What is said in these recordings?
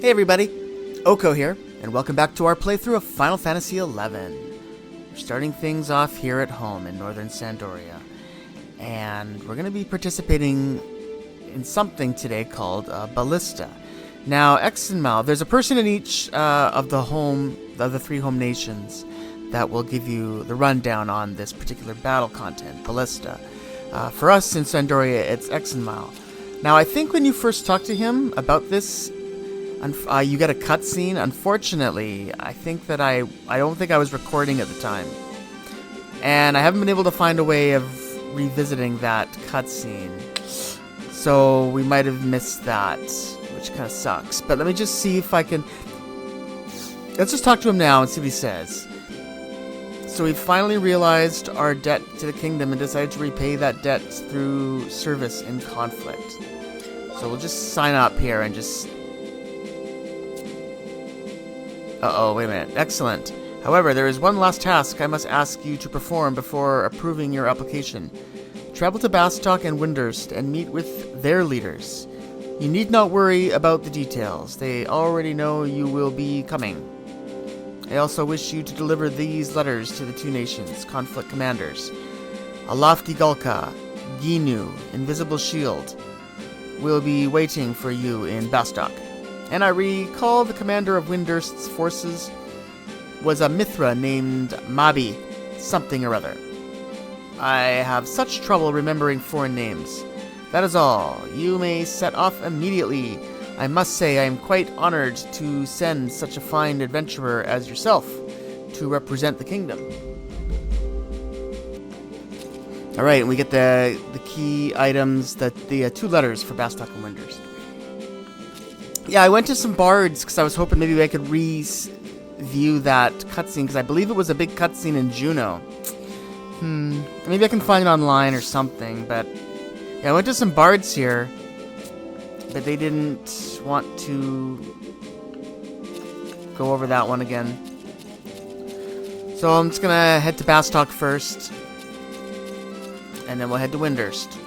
Hey everybody, Oko here, and welcome back to our playthrough of Final Fantasy XI. We're starting things off here at home in northern Sandoria, and we're going to be participating in something today called Ballista. Now, Exenmal, there's a person in each of the three home nations that will give you the rundown on this particular battle content, Ballista. For us in Sandoria, it's Exenmal. Now, I think when you first talk to him about this, you get a cutscene. Unfortunately, I think that I don't think I was recording at the time, and I haven't been able to find a way of revisiting that cutscene. So we might have missed that, which kind of sucks. But let me just see if I can. Let's just talk to him now and see what he says. So we finally realized our debt to the kingdom and decided to repay that debt through service in conflict. So we'll just sign up here and just. Uh-oh, wait a minute. Excellent. However, there is one last task I must ask you to perform before approving your application. Travel to Bastok and Windurst and meet with their leaders. You need not worry about the details. They already know you will be coming. I also wish you to deliver these letters to the two nations' conflict commanders. Alafki Gulka, Ginu, Invisible Shield, will be waiting for you in Bastok. And I recall the commander of Windurst's forces was a Mithra named Mabi, something or other. I have such trouble remembering foreign names. That is all. You may set off immediately. I must say I am quite honored to send such a fine adventurer as yourself to represent the kingdom. Alright, and we get the key items, the two letters for Bastok and Windurst. Yeah, I went to some bards because I was hoping maybe I could review that cutscene because I believe it was a big cutscene in Juno. Maybe I can find it online or something, but yeah, I went to some bards here, but they didn't want to go over that one again. So I'm just gonna head to Bastok first, and then we'll head to Windurst.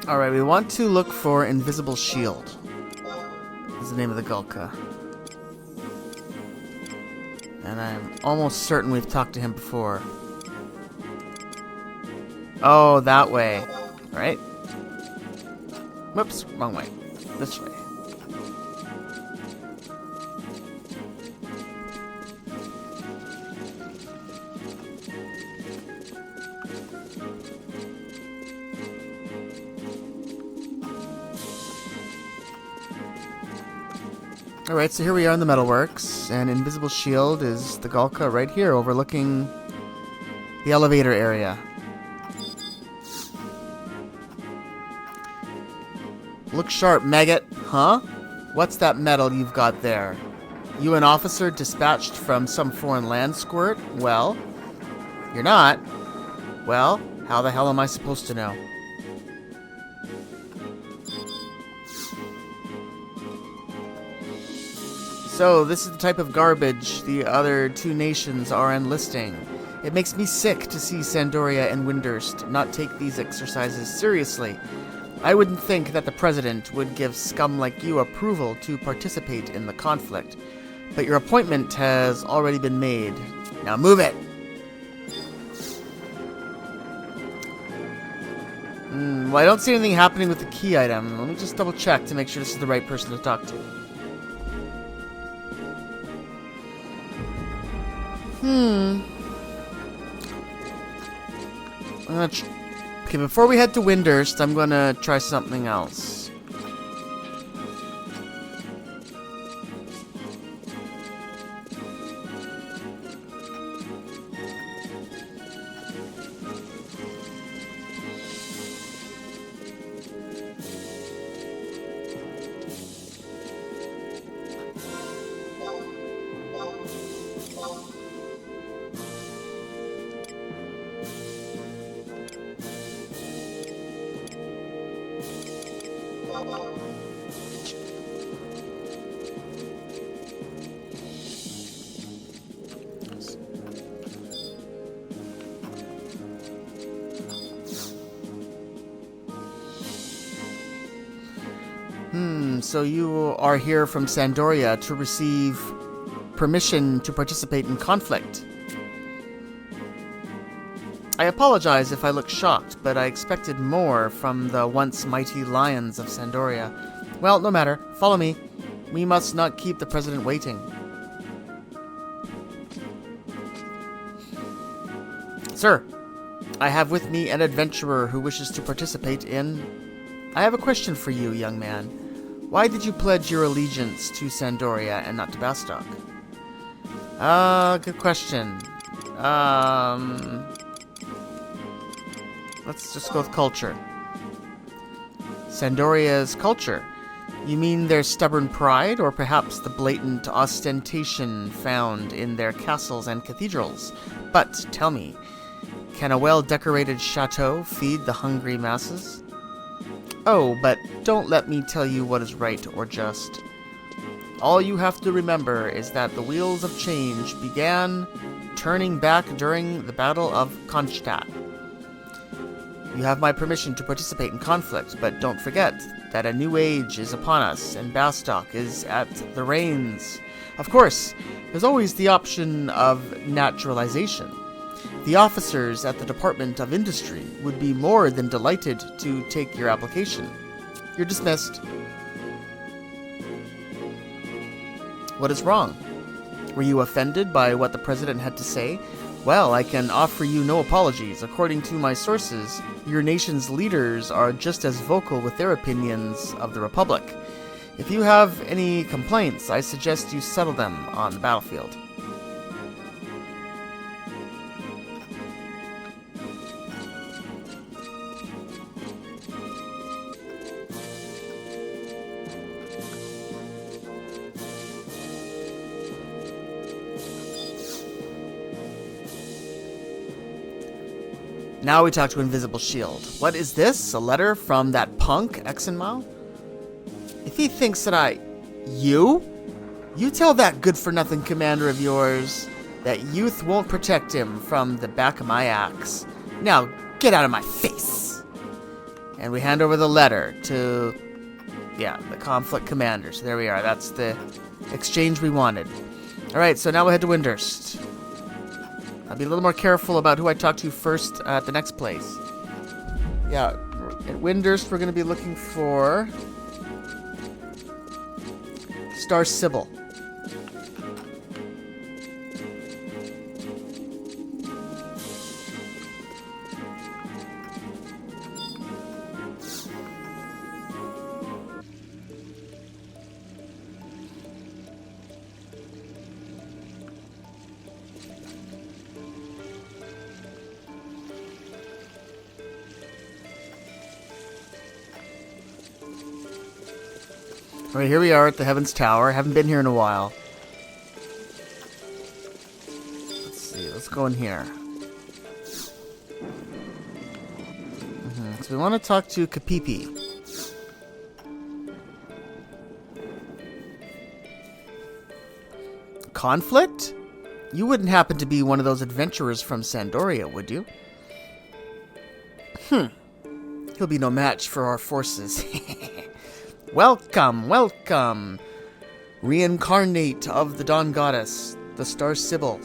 Alright, we want to look for Invisible Shield. Is the name of the Gulka. And I'm almost certain we've talked to him before. Oh, that way. Alright. Whoops, wrong way. This way. Alright, so here we are in the Metalworks, and Invisible Shield is the Gulka right here, overlooking the elevator area. Look sharp, maggot. Huh? What's that metal you've got there? You an officer dispatched from some foreign land, squirt? Well, you're not. Well, how the hell am I supposed to know? So, this is the type of garbage the other two nations are enlisting. It makes me sick to see Sandoria and Windurst not take these exercises seriously. I wouldn't think that the President would give scum like you approval to participate in the conflict. But your appointment has already been made. Now move it! Well, I don't see anything happening with the key item. Let me just double check to make sure this is the right person to talk to. Okay, before we head to Windurst, I'm gonna try something else. So you are here from Sandoria to receive permission to participate in conflict. I apologize if I look shocked, but I expected more from the once mighty lions of Sandoria. Well, no matter. Follow me. We must not keep the president waiting. Sir, I have with me an adventurer who wishes to participate in... I have a question for you, young man. Why did you pledge your allegiance to Sandoria and not to Bastok? Good question. Let's just go with culture. Sandoria's culture. You mean their stubborn pride, or perhaps the blatant ostentation found in their castles and cathedrals? But tell me, can a well-decorated chateau feed the hungry masses? Oh, but don't let me tell you what is right or just. All you have to remember is that the wheels of change began turning back during the Battle of Kronstadt. You have my permission to participate in conflict, but don't forget that a new age is upon us, and Bastok is at the reins. Of course, there's always the option of naturalization. The officers at the Department of Industry would be more than delighted to take your application. You're dismissed. What is wrong? Were you offended by what the president had to say? Well, I can offer you no apologies. According to my sources, your nation's leaders are just as vocal with their opinions of the Republic. If you have any complaints, I suggest you settle them on the battlefield. Now we talk to Invisible Shield. What is this? A letter from that punk, Exenmal? If he thinks that You? You tell that good-for-nothing commander of yours that youth won't protect him from the back of my axe. Now, get out of my face! And we hand over the letter to, the conflict commander. So there we are. That's the exchange we wanted. Alright, so now we'll head to Windurst. I'll be a little more careful about who I talk to first at the next place. Yeah, at Windurst we're going to be looking for Star Sibyl. Alright, here we are at the Heavens Tower. Haven't been here in a while. Let's see, let's go in here. So we want to talk to Kapipi. Conflict? You wouldn't happen to be one of those adventurers from Sandoria, would you? He'll be no match for our forces. Welcome, welcome! Reincarnate of the Dawn Goddess, the Star Sibyl,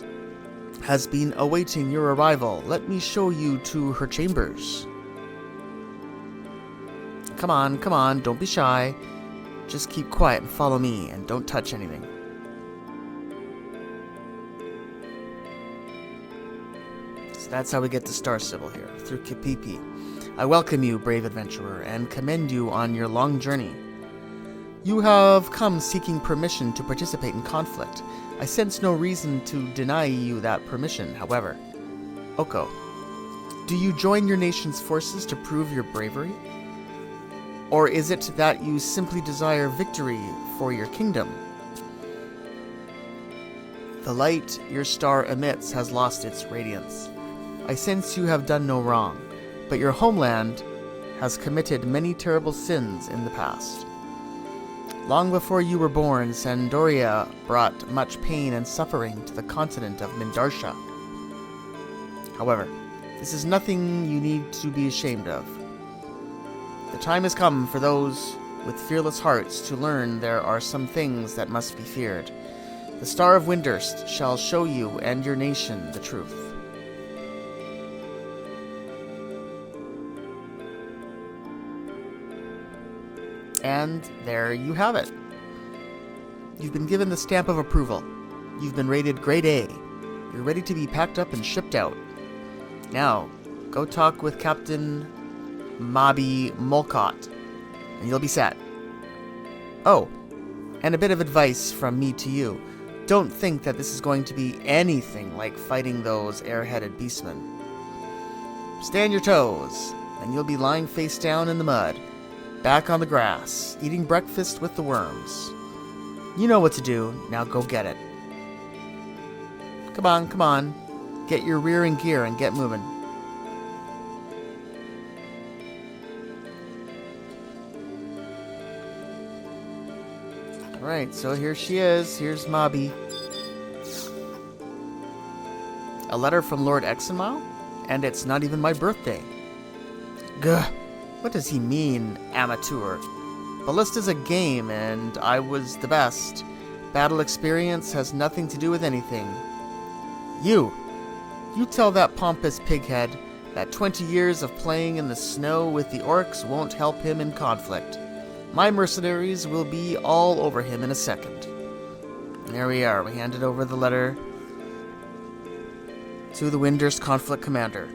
has been awaiting your arrival. Let me show you to her chambers. Come on, don't be shy. Just keep quiet and follow me, and don't touch anything. So that's how we get to Star Sibyl here, through Kapipi. I welcome you, brave adventurer, and commend you on your long journey. You have come seeking permission to participate in conflict. I sense no reason to deny you that permission, however. Oko, do you join your nation's forces to prove your bravery? Or is it that you simply desire victory for your kingdom? The light your star emits has lost its radiance. I sense you have done no wrong, but your homeland has committed many terrible sins in the past. Long before you were born, Sandoria brought much pain and suffering to the continent of Mindarsha. However, this is nothing you need to be ashamed of. The time has come for those with fearless hearts to learn there are some things that must be feared. The Star of Windurst shall show you and your nation the truth. And there you have it. You've been given the stamp of approval. You've been rated Grade A. You're ready to be packed up and shipped out. Now, go talk with Captain Mobby Molcott, and you'll be set. Oh, and a bit of advice from me to you. Don't think that this is going to be anything like fighting those air-headed beastmen. Stay on your toes, and you'll be lying face down in the mud, back on the grass, eating breakfast with the worms. You know what to do, now go get it. Come on, come on. Get your rear in gear and get moving. Alright, so here she is. Here's Mobby. A letter from Lord Exenmile? And it's not even my birthday. Gah! What does he mean, amateur? Ballista's a game, and I was the best. Battle experience has nothing to do with anything. You tell that pompous pighead that 20 years of playing in the snow with the orcs won't help him in conflict. My mercenaries will be all over him in a second. There we are. We handed over the letter to the Windurst conflict commander.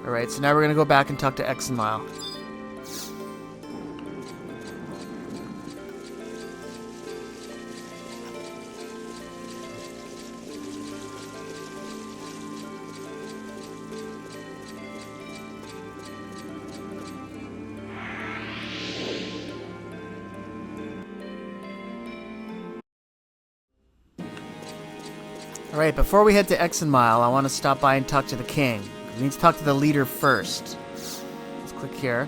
Alright, so now we're going to go back and talk to Exenmile. Alright, before we head to Exenmile, I want to stop by and talk to the king. We need to talk to the leader first. Let's click here.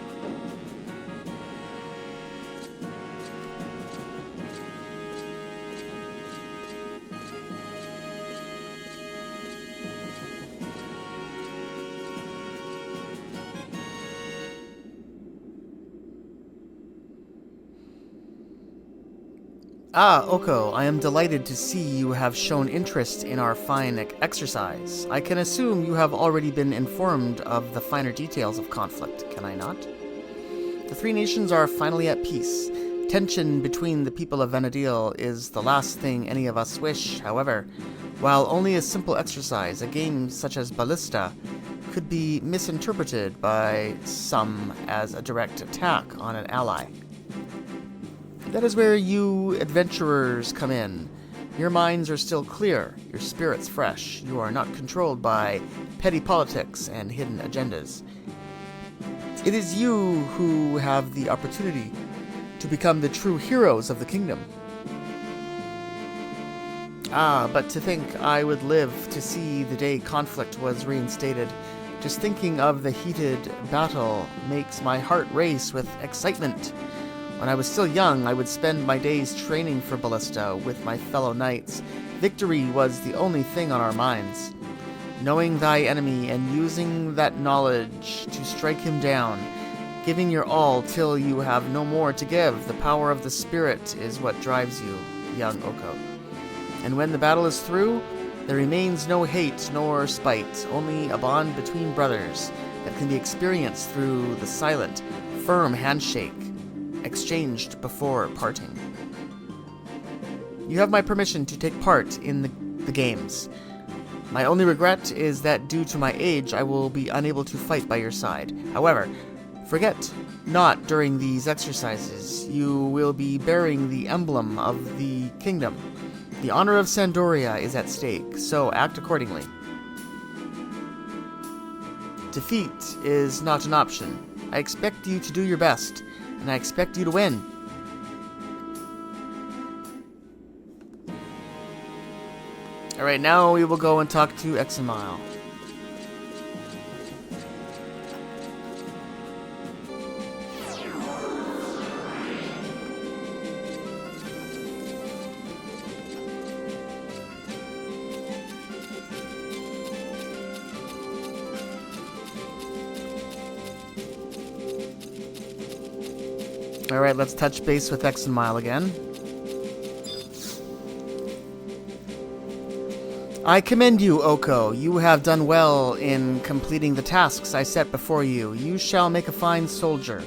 Ah, Oko, I am delighted to see you have shown interest in our fine exercise. I can assume you have already been informed of the finer details of conflict, can I not? The three nations are finally at peace. Tension between the people of Vana'diel is the last thing any of us wish. However, while only a simple exercise, a game such as Ballista could be misinterpreted by some as a direct attack on an ally. That is where you adventurers come in. Your minds are still clear, your spirits fresh. You are not controlled by petty politics and hidden agendas. It is you who have the opportunity to become the true heroes of the kingdom. Ah, but to think I would live to see the day conflict was reinstated. Just thinking of the heated battle makes my heart race with excitement. When I was still young, I would spend my days training for Ballista with my fellow knights. Victory was the only thing on our minds. Knowing thy enemy and using that knowledge to strike him down, giving your all till you have no more to give. The power of the spirit is what drives you, young Oko. And when the battle is through, there remains no hate nor spite, only a bond between brothers that can be experienced through the silent, firm handshake exchanged before parting. You have my permission to take part in the games. My only regret is that due to my age, I will be unable to fight by your side. However, forget not during these exercises. You will be bearing the emblem of the kingdom. The honor of Sandoria is at stake, so act accordingly. Defeat is not an option. I expect you to do your best, and I expect you to win. Alright, now we will go and talk to Exenmile. Alright, let's touch base with Exenmile again. I commend you, Oko. You have done well in completing the tasks I set before you. You shall make a fine soldier.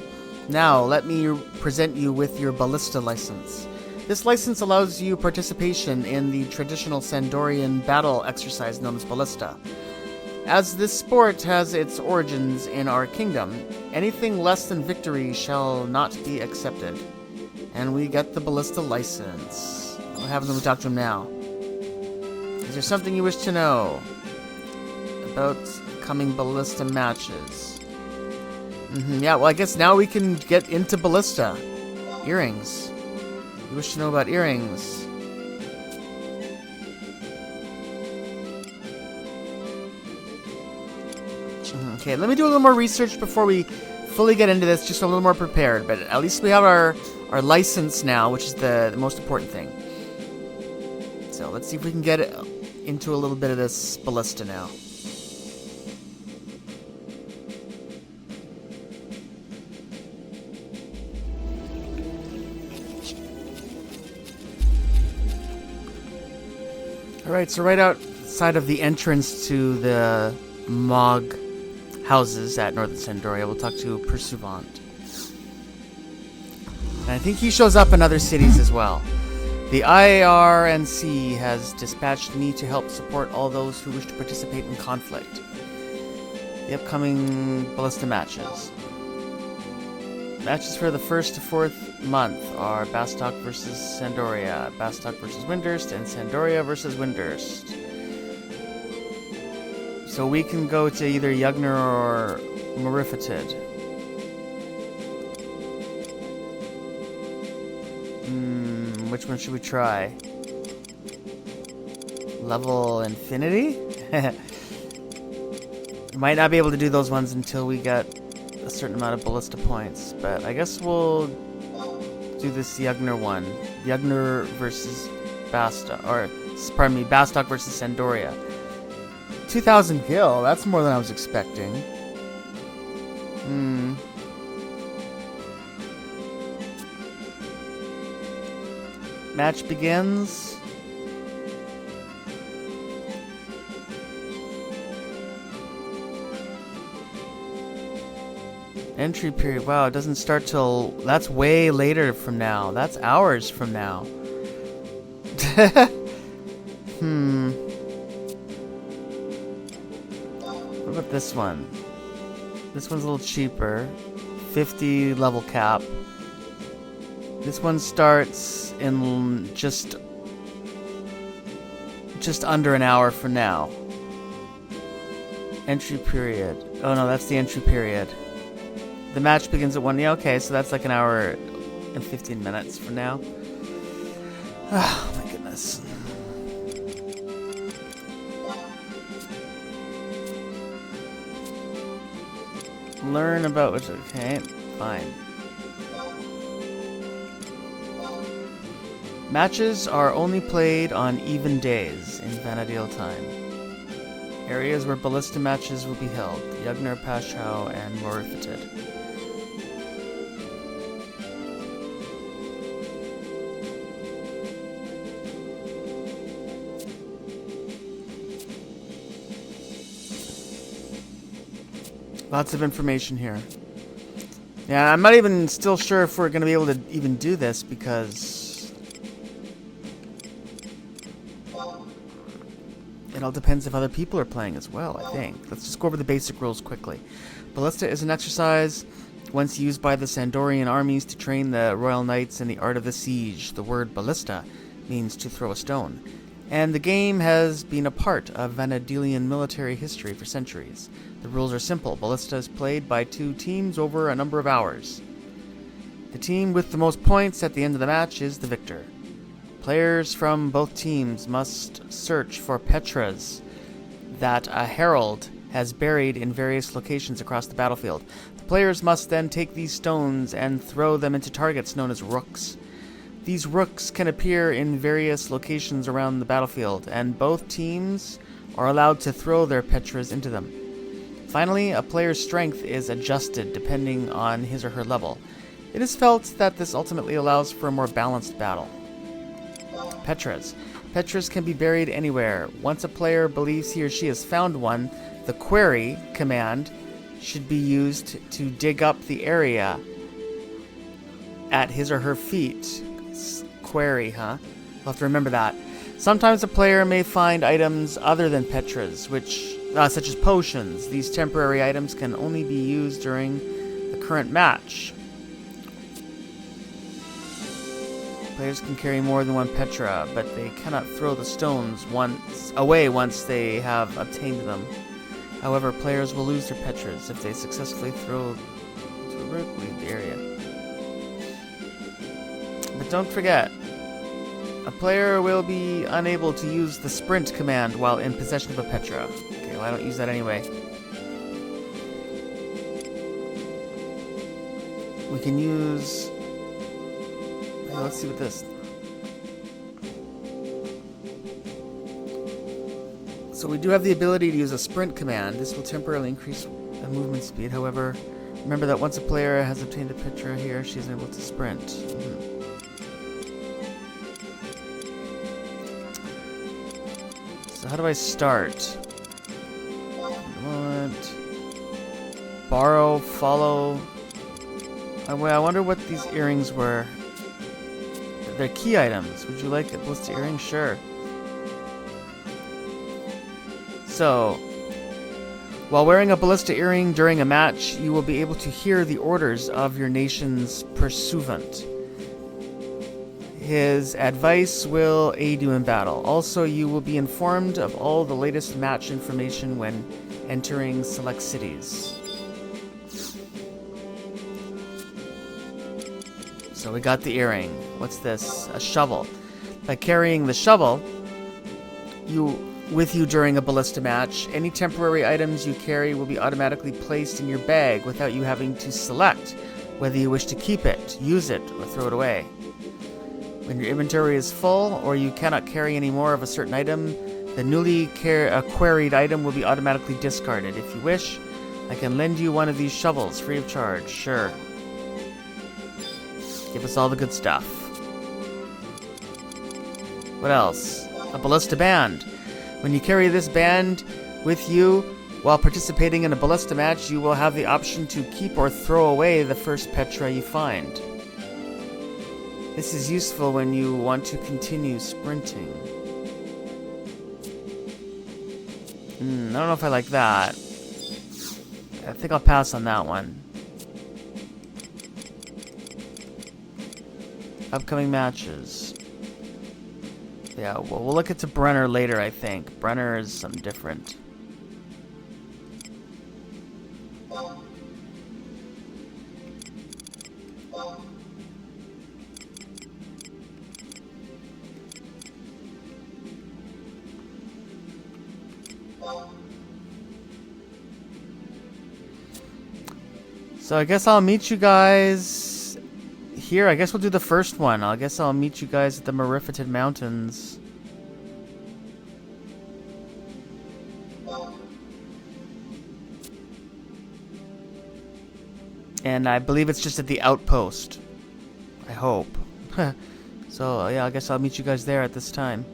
Now, let me present you with your ballista license. This license allows you participation in the traditional Sandorian battle exercise known as ballista. As this sport has its origins in our kingdom, anything less than victory shall not be accepted. And we get the ballista license. What happens when we talk to him now? Is there something you wish to know about coming ballista matches? Yeah, well, I guess now we can get into ballista. Earrings. You wish to know about earrings. Okay, let me do a little more research before we fully get into this, just a little more prepared. But at least we have our license now, which is the most important thing. So let's see if we can get into a little bit of this ballista now. Alright, so right outside of the entrance to the Mog houses at Northern Sandoria, we'll talk to Pursuivant. And I think he shows up in other cities as well. The IRNC has dispatched me to help support all those who wish to participate in conflict. The upcoming ballista matches. Matches for the 1st to 4th month are Bastok versus Sandoria, Bastok versus Windurst, and Sandoria versus Windurst. So we can go to either Yugner or Morifatid. Which one should we try? Level Infinity? Might not be able to do those ones until we get a certain amount of ballista points, but I guess we'll do this Yugner one. Yugner versus Bastok, or pardon me, Bastok versus Sandoria. 2,000 gil, that's more than I was expecting. Match begins. Entry period. Wow, it doesn't start till... That's way later from now. That's hours from now. What about this one? This one's a little cheaper. 50 level cap. This one starts in just under an hour from now. Entry period. Oh no, that's the entry period. The match begins at 1. Yeah, okay, so that's like an hour and 15 minutes from now. Oh my goodness. Learn about which. Okay, fine. Matches are only played on even days in Vanadil time. Areas where ballista matches will be held: Yugner, Pashau, and Morifatid. Lots of information here. Yeah, I'm not even still sure if we're going to be able to even do this because it all depends if other people are playing as well, I think. Let's just go over the basic rules quickly. Ballista is an exercise once used by the Sandorian armies to train the Royal Knights in the art of the siege. The word ballista means to throw a stone. And the game has been a part of Vanadilian military history for centuries. The rules are simple. Ballista is played by 2 teams over a number of hours. The team with the most points at the end of the match is the victor. Players from both teams must search for Petras that a herald has buried in various locations across the battlefield. The players must then take these stones and throw them into targets known as rooks. These rooks can appear in various locations around the battlefield, and both teams are allowed to throw their Petras into them. Finally, a player's strength is adjusted depending on his or her level. It is felt that this ultimately allows for a more balanced battle. Petras. Petras can be buried anywhere. Once a player believes he or she has found one, the query command should be used to dig up the area at his or her feet. Query, huh? I'll have to remember that. Sometimes a player may find items other than Petras, such as potions. These temporary items can only be used during the current match. Players can carry more than one Petra, but they cannot throw the stones away once they have obtained them. However, players will lose their Petras if they successfully throw to leave the area. But don't forget, a player will be unable to use the sprint command while in possession of a Petra. Okay, well, I don't use that anyway. We can use... let's see what this... So we do have the ability to use a sprint command. This will temporarily increase the movement speed. However, remember that once a player has obtained a Petra here, she is able to sprint. So how do I start? Borrow, follow. I wonder what these earrings were. They're key items. Would you like a ballista earring? Sure. So, while wearing a ballista earring during a match, you will be able to hear the orders of your nation's pursuivant. His advice will aid you in battle. Also, you will be informed of all the latest match information when entering select cities. So we got the earring. What's this? A shovel. By carrying the shovel with you during a ballista match, any temporary items you carry will be automatically placed in your bag without you having to select whether you wish to keep it, use it, or throw it away. When your inventory is full or you cannot carry any more of a certain item, the newly queried item will be automatically discarded. If you wish, I can lend you one of these shovels free of charge. Sure. Give us all the good stuff. What else? A ballista band. When you carry this band with you while participating in a ballista match, you will have the option to keep or throw away the first Petra you find. This is useful when you want to continue sprinting. I don't know if I like that. I think I'll pass on that one. Upcoming matches. Yeah, well, we'll look into Brenner later, I think. Brenner is something different. So I guess I'll meet you guys here. I guess we'll do the first one. I guess I'll meet you guys at the Merifited Mountains. And I believe it's just at the outpost. I hope. So yeah, I guess I'll meet you guys there at this time.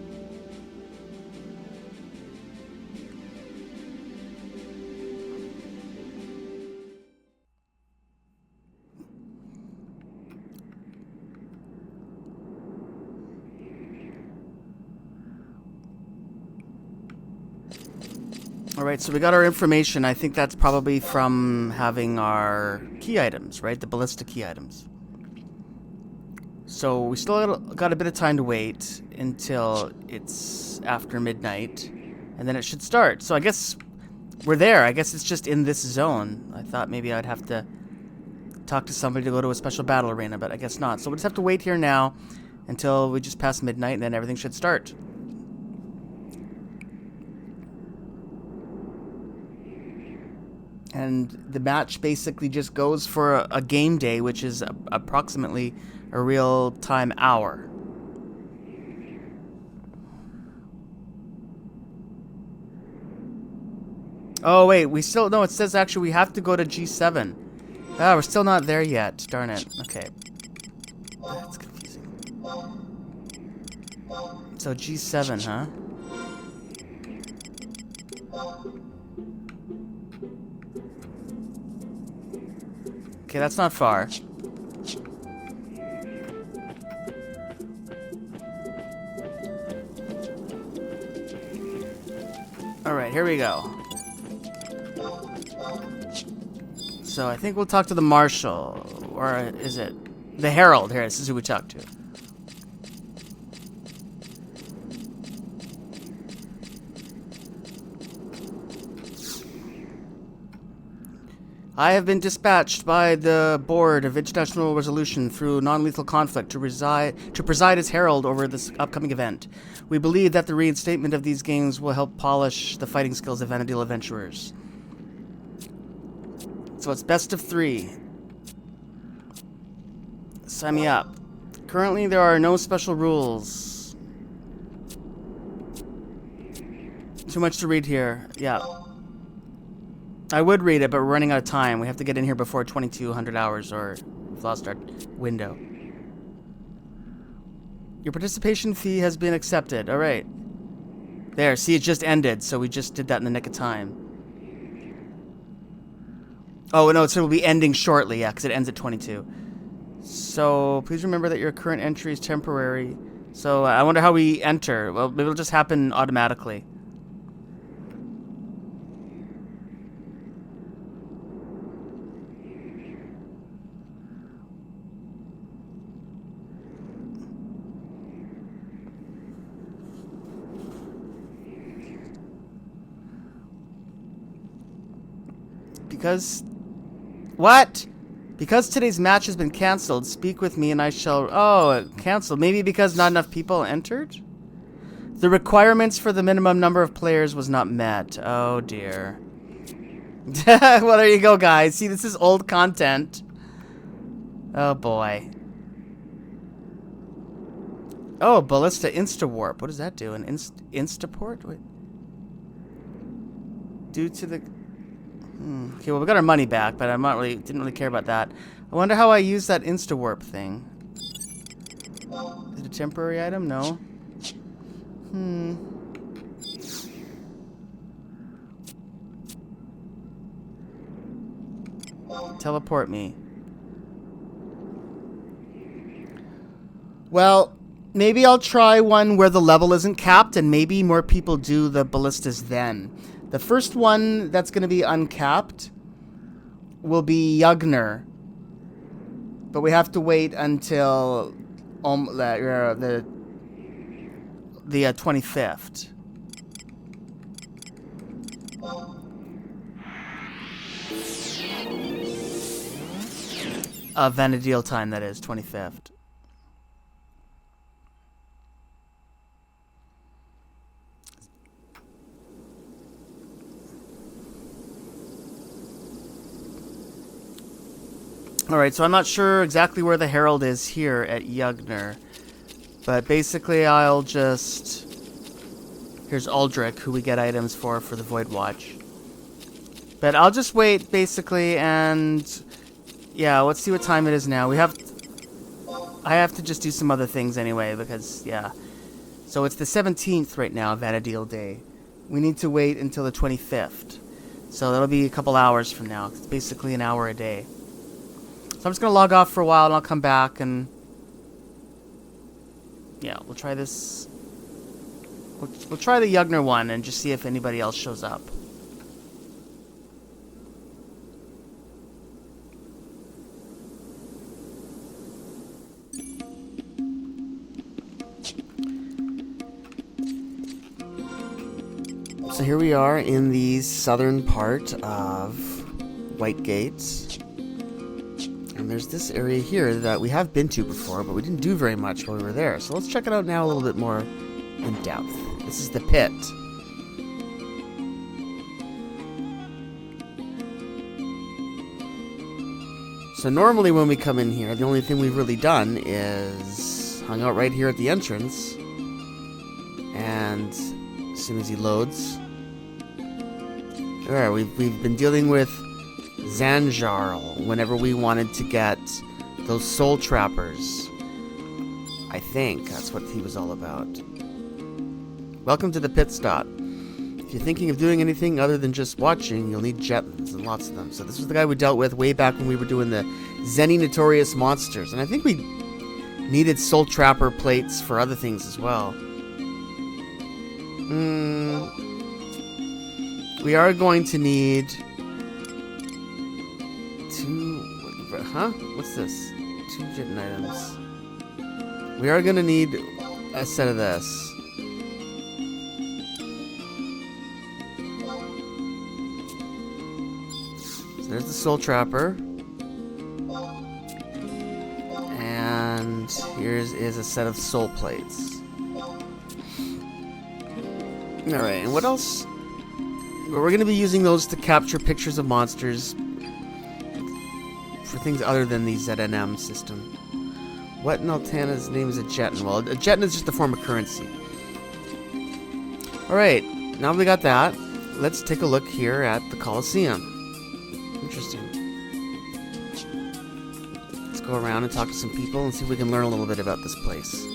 Alright, so we got our information. I think that's probably from having our key items, right? The ballista key items. So we still got a bit of time to wait until it's after midnight, and then it should start. So I guess we're there. I guess it's just in this zone. I thought maybe I'd have to talk to somebody to go to a special battle arena, but I guess not. So we'll just have to wait here now until we just pass midnight, and then everything should start. And the match basically just goes for a game day, which is approximately a real-time hour. Oh, wait, we still... No, it says actually we have to go to G7. Ah, we're still not there yet. Darn it. Okay. That's confusing. So G7, huh? Okay, that's not far. Alright, here we go. So I think we'll talk to the Marshal. Or is it the Herald? Here, this is who we talk to. I have been dispatched by the Board of International Resolution through non-lethal conflict to preside as herald over this upcoming event. We believe that the reinstatement of these games will help polish the fighting skills of Vana'diel adventurers. So it's best of 3. Sign me up. Currently, there are no special rules. Too much to read here. Yeah. I would read it, but we're running out of time. We have to get in here before 2200 hours or we've lost our window. Your participation fee has been accepted. All right. There, see, it just ended, so we just did that in the nick of time. Oh, no, so it will be ending shortly, yeah, because it ends at 22. So, please remember that your current entry is temporary. So, I wonder how we enter. Well, maybe it'll just happen automatically. Because... What? Because today's match has been cancelled, speak with me and I shall... Oh, cancelled. Maybe because not enough people entered? The requirements for the minimum number of players was not met. Oh, dear. Well, there you go, guys. See, this is old content. Oh, boy. Oh, Ballista Insta-Warp. What does that do? An Instaport? Wait. Due to the... Okay, well, we got our money back, but didn't really care about that. I wonder how I use that Insta-Warp thing. Is it a temporary item? No. Teleport me. Well, maybe I'll try one where the level isn't capped and maybe more people do the ballistas then. The first one that's going to be uncapped will be Yugner. But we have to wait until the 25th. Vana'diel time, that is, 25th. Alright, so I'm not sure exactly where the Herald is here at Yugner. But basically I'll just... Here's Aldrich, who we get items for the Void Watch. But I'll just wait, basically, and... Yeah, let's see what time it is now. I have to just do some other things anyway, because, yeah. So it's the 17th right now, Vana'diel Day. We need to wait until the 25th. So that'll be a couple hours from now. It's basically an hour a day. So I'm just going to log off for a while, and I'll come back, and... Yeah, we'll try this... We'll try the Yugner one, and just see if anybody else shows up. So here we are in the southern part of White Gates. And there's this area here that we have been to before, but we didn't do very much while we were there. So let's check it out now a little bit more in depth. This is the pit. So normally when we come in here, the only thing we've really done is hung out right here at the entrance. And as soon as he loads... Alright, we've been dealing with Zanjarl whenever we wanted to get those soul trappers. I think that's what he was all about. Welcome to the pit stop. If you're thinking of doing anything other than just watching, you'll need Jettons, and lots of them. So this was the guy we dealt with way back when we were doing the Zenny Notorious monsters. And I think we needed soul trapper plates for other things as well. We are going to need what's this? 2 Jeton items. We are going to need a set of this. So there's the soul trapper. And here's a set of soul plates. Alright, and what else? We're going to be using those to capture pictures of monsters for things other than the ZNM system. What in Altana's name is a Jeton? Well, a Jeton is just a form of currency. Alright, now we got that. Let's take a look here at the Colosseum. Interesting. Let's go around and talk to some people and see if we can learn a little bit about this place.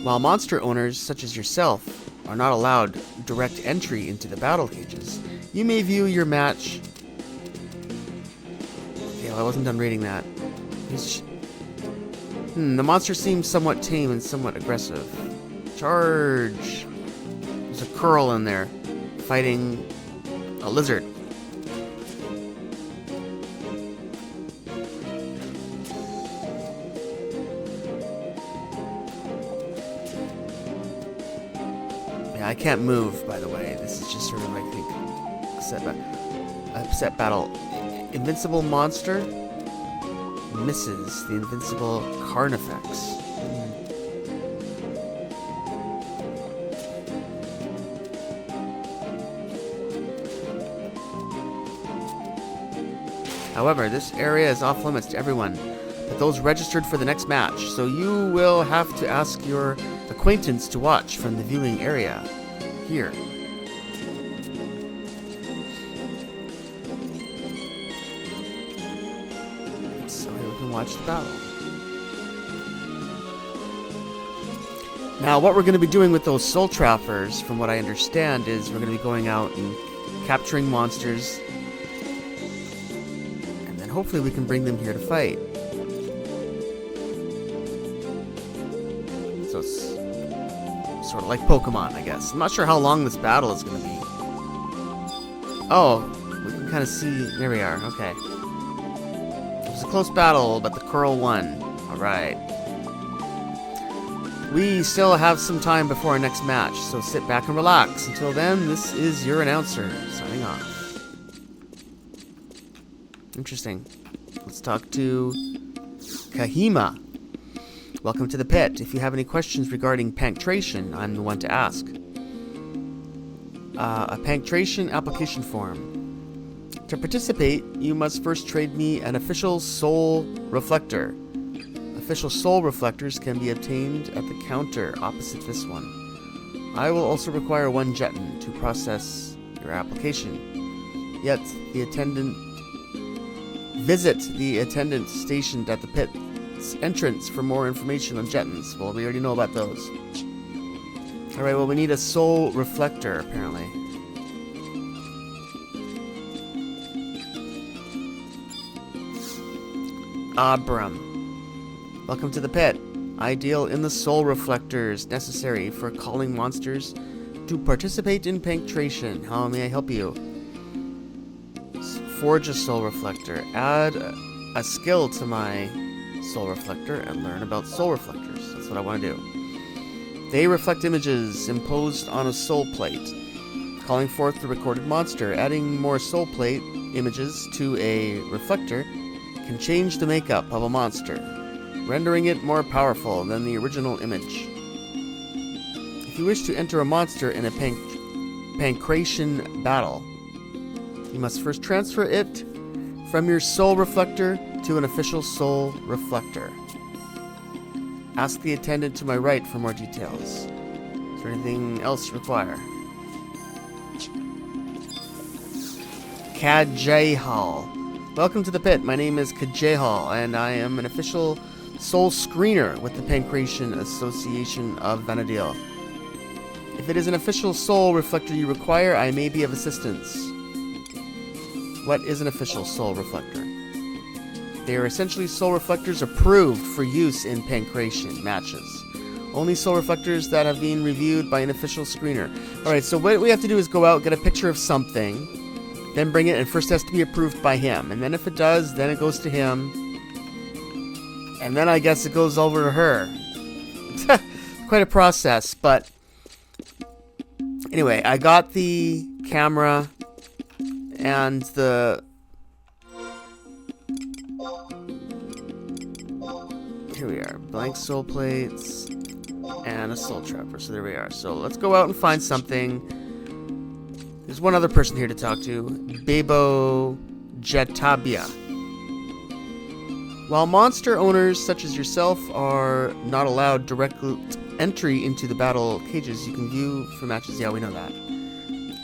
While monster owners, such as yourself, are not allowed direct entry into the battle cages, you may view your match... Okay, well, I wasn't done reading that. The monster seems somewhat tame and somewhat aggressive. Charge! There's a Curl in there, fighting a lizard. I can't move, by the way. This is just sort of, I think, set battle. Invincible monster misses the invincible Carnifex. However, this area is off limits to everyone but those registered for the next match, so you will have to ask your acquaintance to watch from the viewing area here. So here we can watch the battle. Now, what we're going to be doing with those soul trappers, from what I understand, is we're going to be going out and capturing monsters, and then hopefully we can bring them here to fight. So it's sort of like Pokemon, I guess. I'm not sure how long this battle is going to be. Oh, we can kind of see... There we are, okay. It was a close battle, but the Curl won. Alright. We still have some time before our next match, so sit back and relax. Until then, this is your announcer, signing off. Interesting. Let's talk to Kahima. Welcome to the pit. If you have any questions regarding Panctration, I'm the one to ask. A Panctration application form. To participate, you must first trade me an official soul reflector. Official soul reflectors can be obtained at the counter opposite this one. I will also require 1 Jeton to process your application. Yet, visit the attendant stationed at the pit's entrance for more information on Jettons. Well, we already know about those. Alright, well, we need a soul reflector, apparently. Abram. Welcome to the pit. I deal in the soul reflectors necessary for calling monsters to participate in Panctration. How may I help you? Forge a soul reflector. Add a skill to my soul reflector and learn about soul reflectors. That's what I want to do. They reflect images imposed on a soul plate, calling forth the recorded monster. Adding more soul plate images to a reflector can change the makeup of a monster, rendering it more powerful than the original image. If you wish to enter a monster in a Panctration battle, you must first transfer it from your soul reflector to an official soul reflector. Ask the attendant to my right for more details. Is there anything else you require? Kajehal. Welcome to the pit. My name is Kajehal, and I am an official soul screener with the Pancration Association of Vana'diel. If it is an official soul reflector you require, I may be of assistance. What is an official soul reflector? They are essentially soul reflectors approved for use in Pancration matches. Only soul reflectors that have been reviewed by an official screener. Alright, so what we have to do is go out, get a picture of something, then bring it, and first it has to be approved by him. And then if it does, then it goes to him. And then I guess it goes over to her. Quite a process, but... Anyway, I got the camera and the... Here we are. Blank soul plates and a soul trapper. So there we are. So let's go out and find something. There's one other person here to talk to. Bebo Jetabia. While monster owners such as yourself are not allowed direct entry into the battle cages, you can view for matches. Yeah, we know that.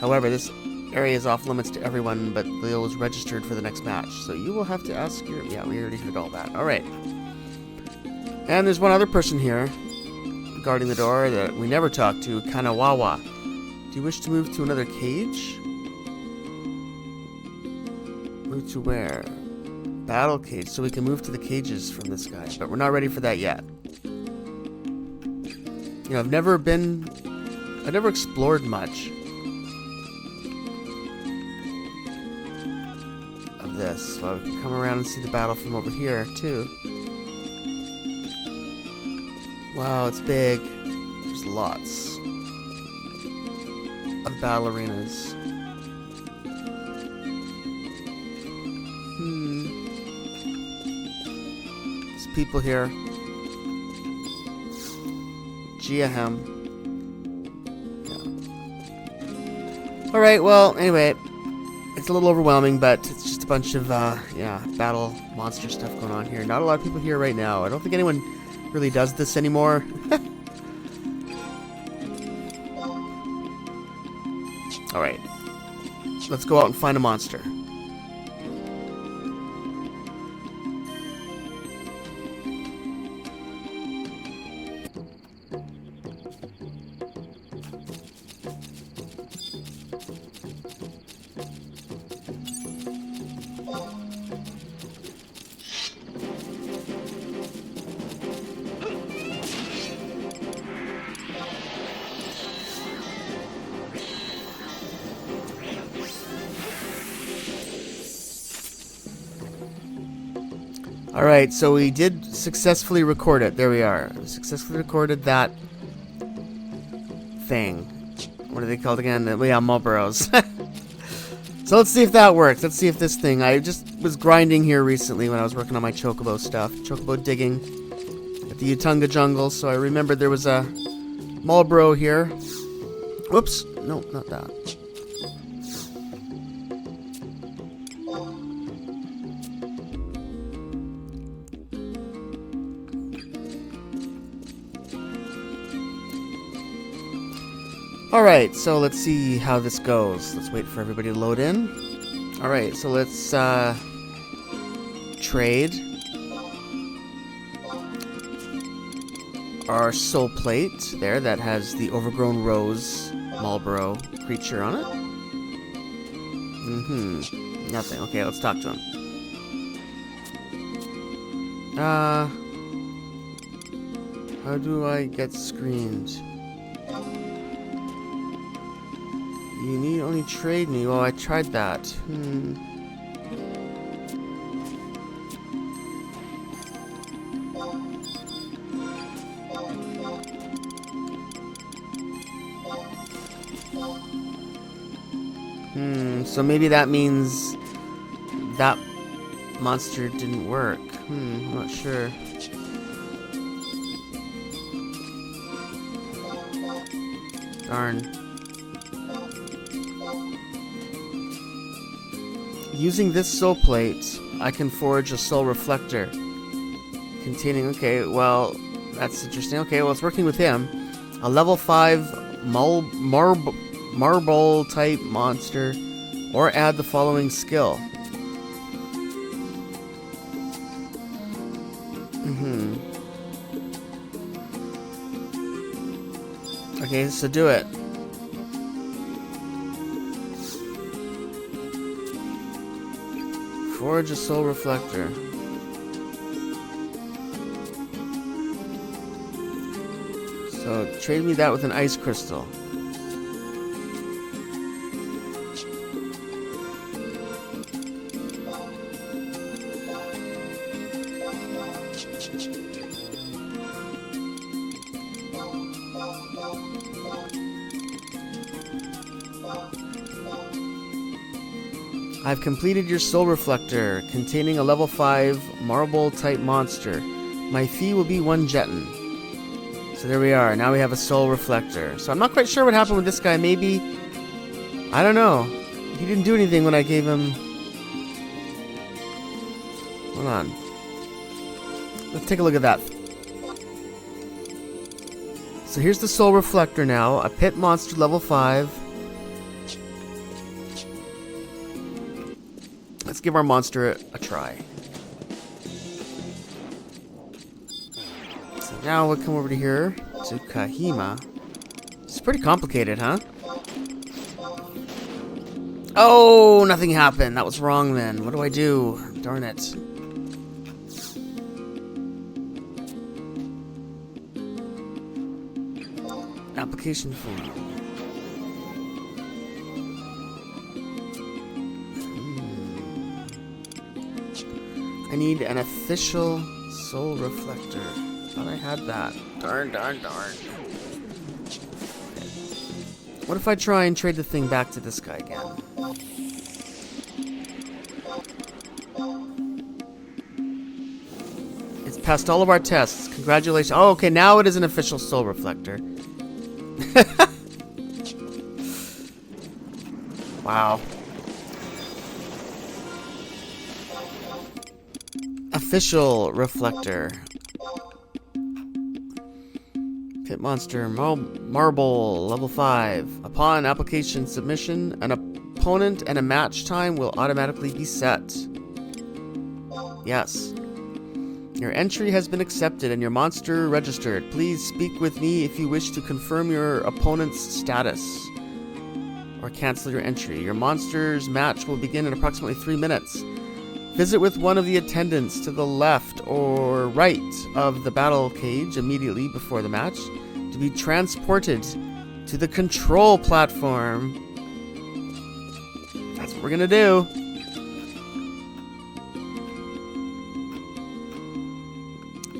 However, this area is off limits to everyone, but Leo was registered for the next match. So you will have to ask your... Yeah, we already heard all that. Alright. And there's one other person here guarding the door that we never talked to, Kanawawa. Do you wish to move to another cage? Move to where? Battle cage, so we can move to the cages from this guy, but we're not ready for that yet. You know, I've never explored much of this. Well, we can come around and see the battle from over here, too. Wow, it's big. There's lots of battle arenas. There's people here. Giahem. Yeah. Alright, well, anyway. It's a little overwhelming, but it's just a bunch of, battle monster stuff going on here. Not a lot of people here right now. I don't think anyone really does this anymore. Alright. Let's go out and find a monster. Alright, so we did successfully record it. There we are. We successfully recorded that thing. What are they called again? Yeah, Marlboros. So let's see if that works. Let's see if this thing... I just was grinding here recently when I was working on my Chocobo stuff. Chocobo digging at the Utunga jungle. So I remembered there was a Marlboro here. Whoops. No, not that. Alright, so let's see how this goes. Let's wait for everybody to load in. Alright, so let's trade our soul plate there that has the overgrown rose Marlboro creature on it. Nothing. Okay, let's talk to him. How do I get screened? You need only trade me. Well, I tried that. So maybe that means that monster didn't work. I'm not sure. Darn. Using this soul plate, I can forge a soul reflector containing... Okay, well, that's interesting. Okay, well, it's working with him. A level 5 marble type monster Or add the following skill. Okay, so do it. Forge a soul reflector. So trade me that with an ice crystal. I've completed your soul reflector, containing a level 5 marble type monster. My fee will be 1 jeton. So there we are. Now we have a soul reflector. So I'm not quite sure what happened with this guy. Maybe, I don't know. He didn't do anything when I gave him. Hold on. Let's take a look at that. So here's the soul reflector now. A pit monster level 5. Let's give our monster a try. So now we'll come over to here to Kahima. It's pretty complicated, huh? Oh, nothing happened. That was wrong then. What do I do? Darn it. Application form. I need an official soul reflector. Thought I had that. Darn. What if I try and trade the thing back to this guy again? It's passed all of our tests. Congratulations. Oh, okay, now it is an official soul reflector. Wow. Official reflector. Pit monster marble level 5. Upon application submission, an opponent and a match time will automatically be set. Yes. Your entry has been accepted and your monster registered. Please speak with me if you wish to confirm your opponent's status or cancel your entry. Your monster's match will begin in approximately 3 minutes. Visit with one of the attendants to the left or right of the battle cage immediately before the match to be transported to the control platform. That's what we're gonna do.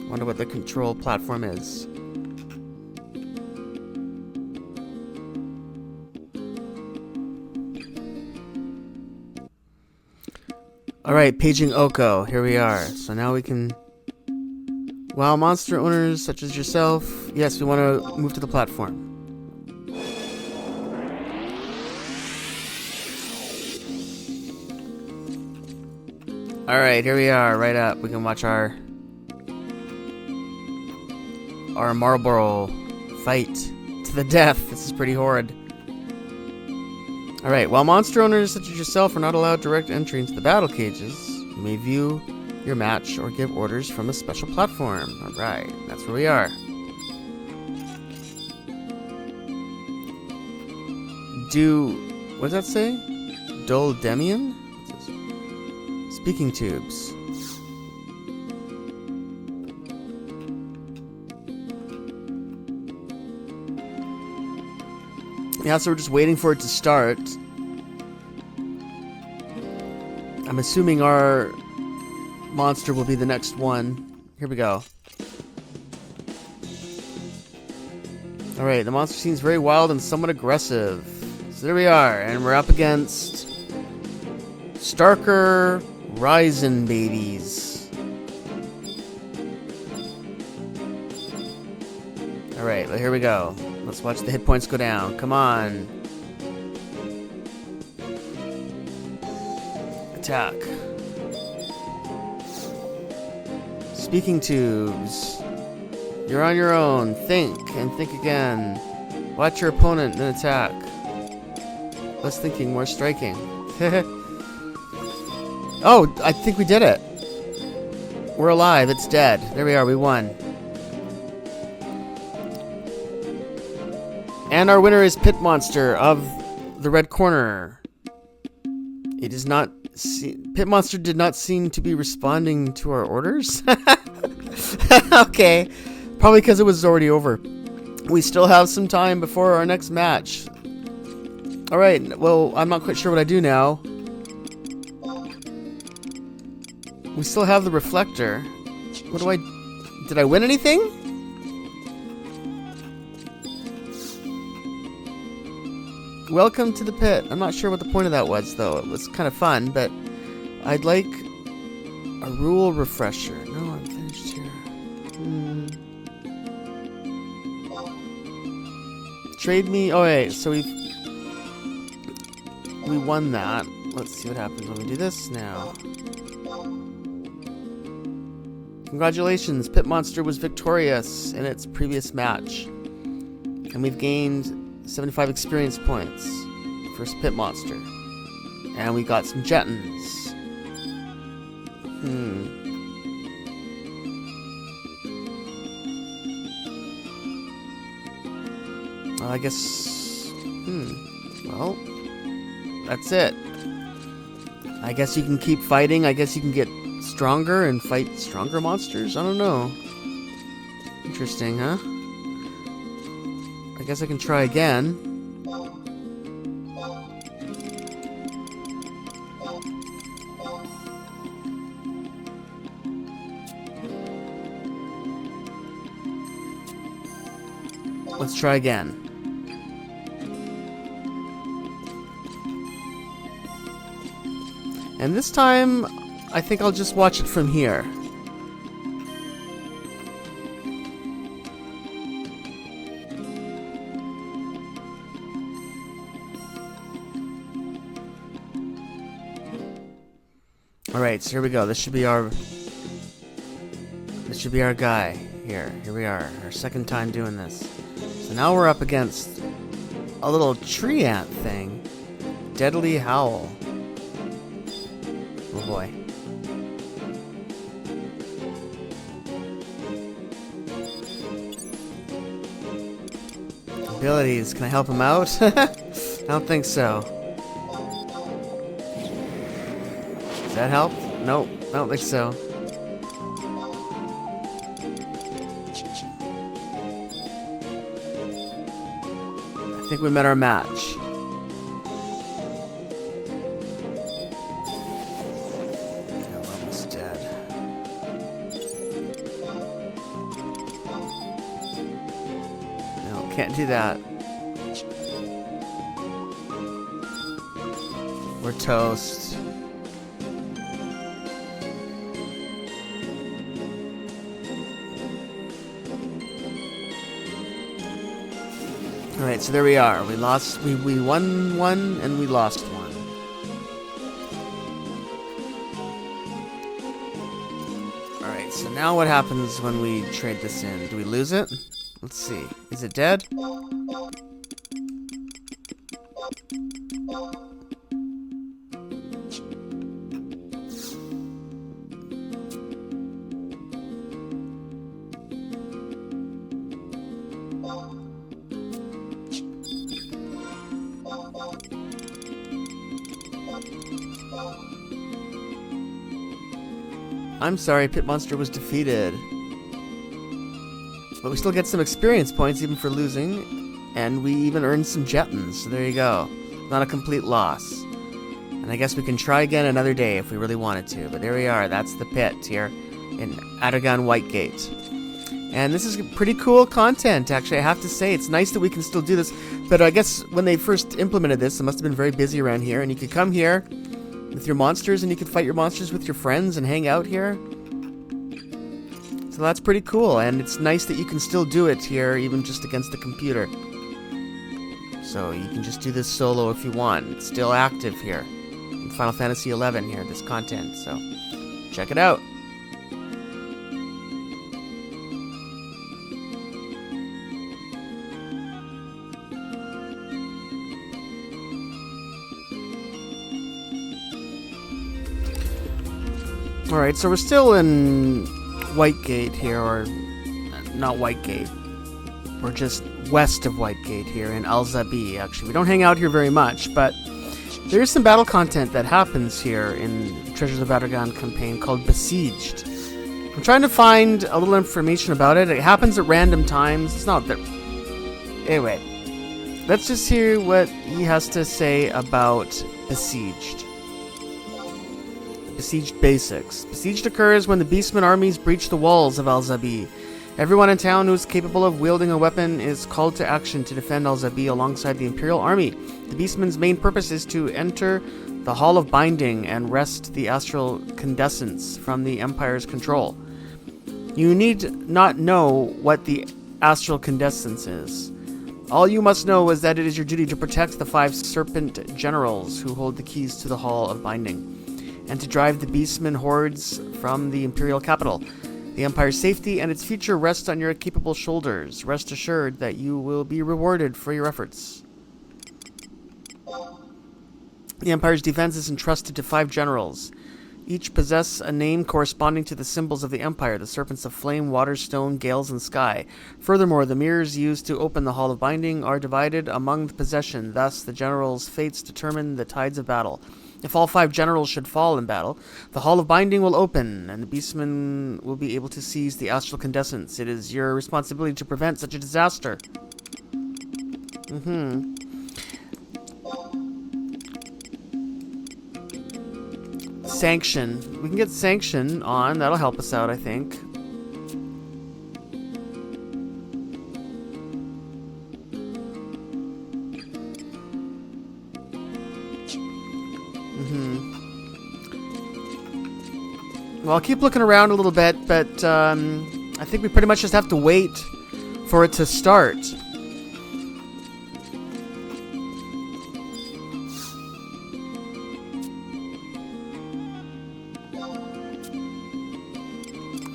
Wonder what the control platform is. Alright, paging Oko. Here we are. So now we can... While monster owners such as yourself... Yes, we want to move to the platform. Alright, here we are. Right up. We can watch our Marlboro fight to the death. This is pretty horrid. Alright, while monster owners such as yourself are not allowed direct entry into the battle cages, you may view your match or give orders from a special platform. Alright, that's where we are. What does that say? Doldemian? Speaking tubes. Yeah, so we're just waiting for it to start. I'm assuming our monster will be the next one. Here we go. Alright, the monster seems very wild and somewhat aggressive. So there we are, and we're up against Starker Ryzen babies. Alright, well, here we go. Let's watch the hit points go down. Come on. Attack. Speaking tubes. You're on your own. Think and think again. Watch your opponent, then attack. Less thinking, more striking. Oh, I think we did it. We're alive. It's dead. There we are. We won. And our winner is Pit Monster of the red corner. It is not... Pit Monster did not seem to be responding to our orders. Okay. Probably because it was already over. We still have some time before our next match. Alright, well, I'm not quite sure what I do now. We still have the reflector. What do I... Did I win anything? Welcome to the pit. I'm not sure what the point of that was, though. It was kind of fun, but I'd like a rule refresher. No, I'm finished here. Trade me... Oh, wait, so we won that. Let's see what happens when we do this now. Congratulations, Pit Monster was victorious in its previous match. And we've gained 75 experience points. First Pit Monster. And we got some Jettons. I guess... Well, that's it. I guess you can keep fighting. I guess you can get stronger and fight stronger monsters. I don't know. Interesting, huh? I guess I can try again. Let's try again. And this time, I think I'll just watch it from here. Alright, so here we go. This should be our guy here. Here we are. Our second time doing this. So now we're up against a little tree ant thing. Deadly Howl. Oh boy. Abilities. Can I help him out? I don't think so. Does that help? Nope. I don't think so. I think we met our match. Can't do that. We're toast. Alright, so there we are. We lost, we won one and we lost one. Alright, so now what happens when we trade this in? Do we lose it? Let's see. Is it dead? I'm sorry, Pit Monster was defeated. But we still get some experience points even for losing, and we even earned some Jettons, so there you go. Not a complete loss. And I guess we can try again another day if we really wanted to, but there we are. That's the pit here in Adargan Whitegate. And this is pretty cool content, actually, I have to say. It's nice that we can still do this, but I guess when they first implemented this, it must have been very busy around here, and you could come here with your monsters, and you could fight your monsters with your friends and hang out here. So that's pretty cool, and it's nice that you can still do it here, even just against the computer. So you can just do this solo if you want. It's still active here in Final Fantasy XI here, this content, so check it out. Alright, so we're still in Whitegate here, or not Whitegate. We're just west of Whitegate here in Al-Zabi, actually. We don't hang out here very much, but there is some battle content that happens here in Treasures of Adargan campaign called Besieged. I'm trying to find a little information about it. It happens at random times. It's not there. Anyway, let's just hear what he has to say about Besieged. Besieged basics. Besieged occurs when the Beastmen armies breach the walls of Al-Zabi. Everyone in town who is capable of wielding a weapon is called to action to defend Al-Zabi alongside the Imperial Army. The Beastmen's main purpose is to enter the Hall of Binding and wrest the astral condescence from the Empire's control. You need not know what the astral condescence is. All you must know is that it is your duty to protect the 5 serpent generals who hold the keys to the Hall of Binding, and to drive the Beastmen hordes from the Imperial capital. The Empire's safety and its future rest on your capable shoulders. Rest assured that you will be rewarded for your efforts. The Empire's defense is entrusted to 5 generals. Each possess a name corresponding to the symbols of the Empire, the serpents of flame, water, stone, gales, and sky. Furthermore, the mirrors used to open the Hall of Binding are divided among the possession. Thus, the generals' fates determine the tides of battle. If all 5 generals should fall in battle, the Hall of Binding will open, and the Beastmen will be able to seize the astral condescence. It is your responsibility to prevent such a disaster. Sanction. We can get Sanction on. That'll help us out, I think. Well, I'll keep looking around a little bit, but I think we pretty much just have to wait for it to start.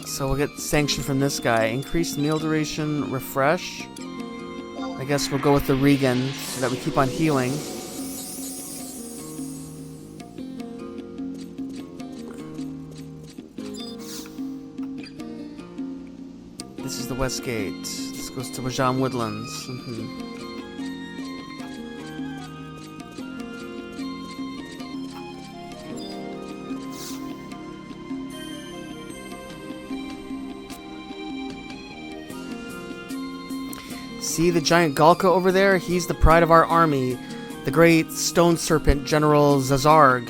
So we'll get Sanction from this guy. Increased meal duration, refresh. I guess we'll go with the Regan so that we keep on healing. This is the West Gate. This goes to Wajam Woodlands. See the giant Galka over there? He's the pride of our army. The great stone serpent General Zazarg.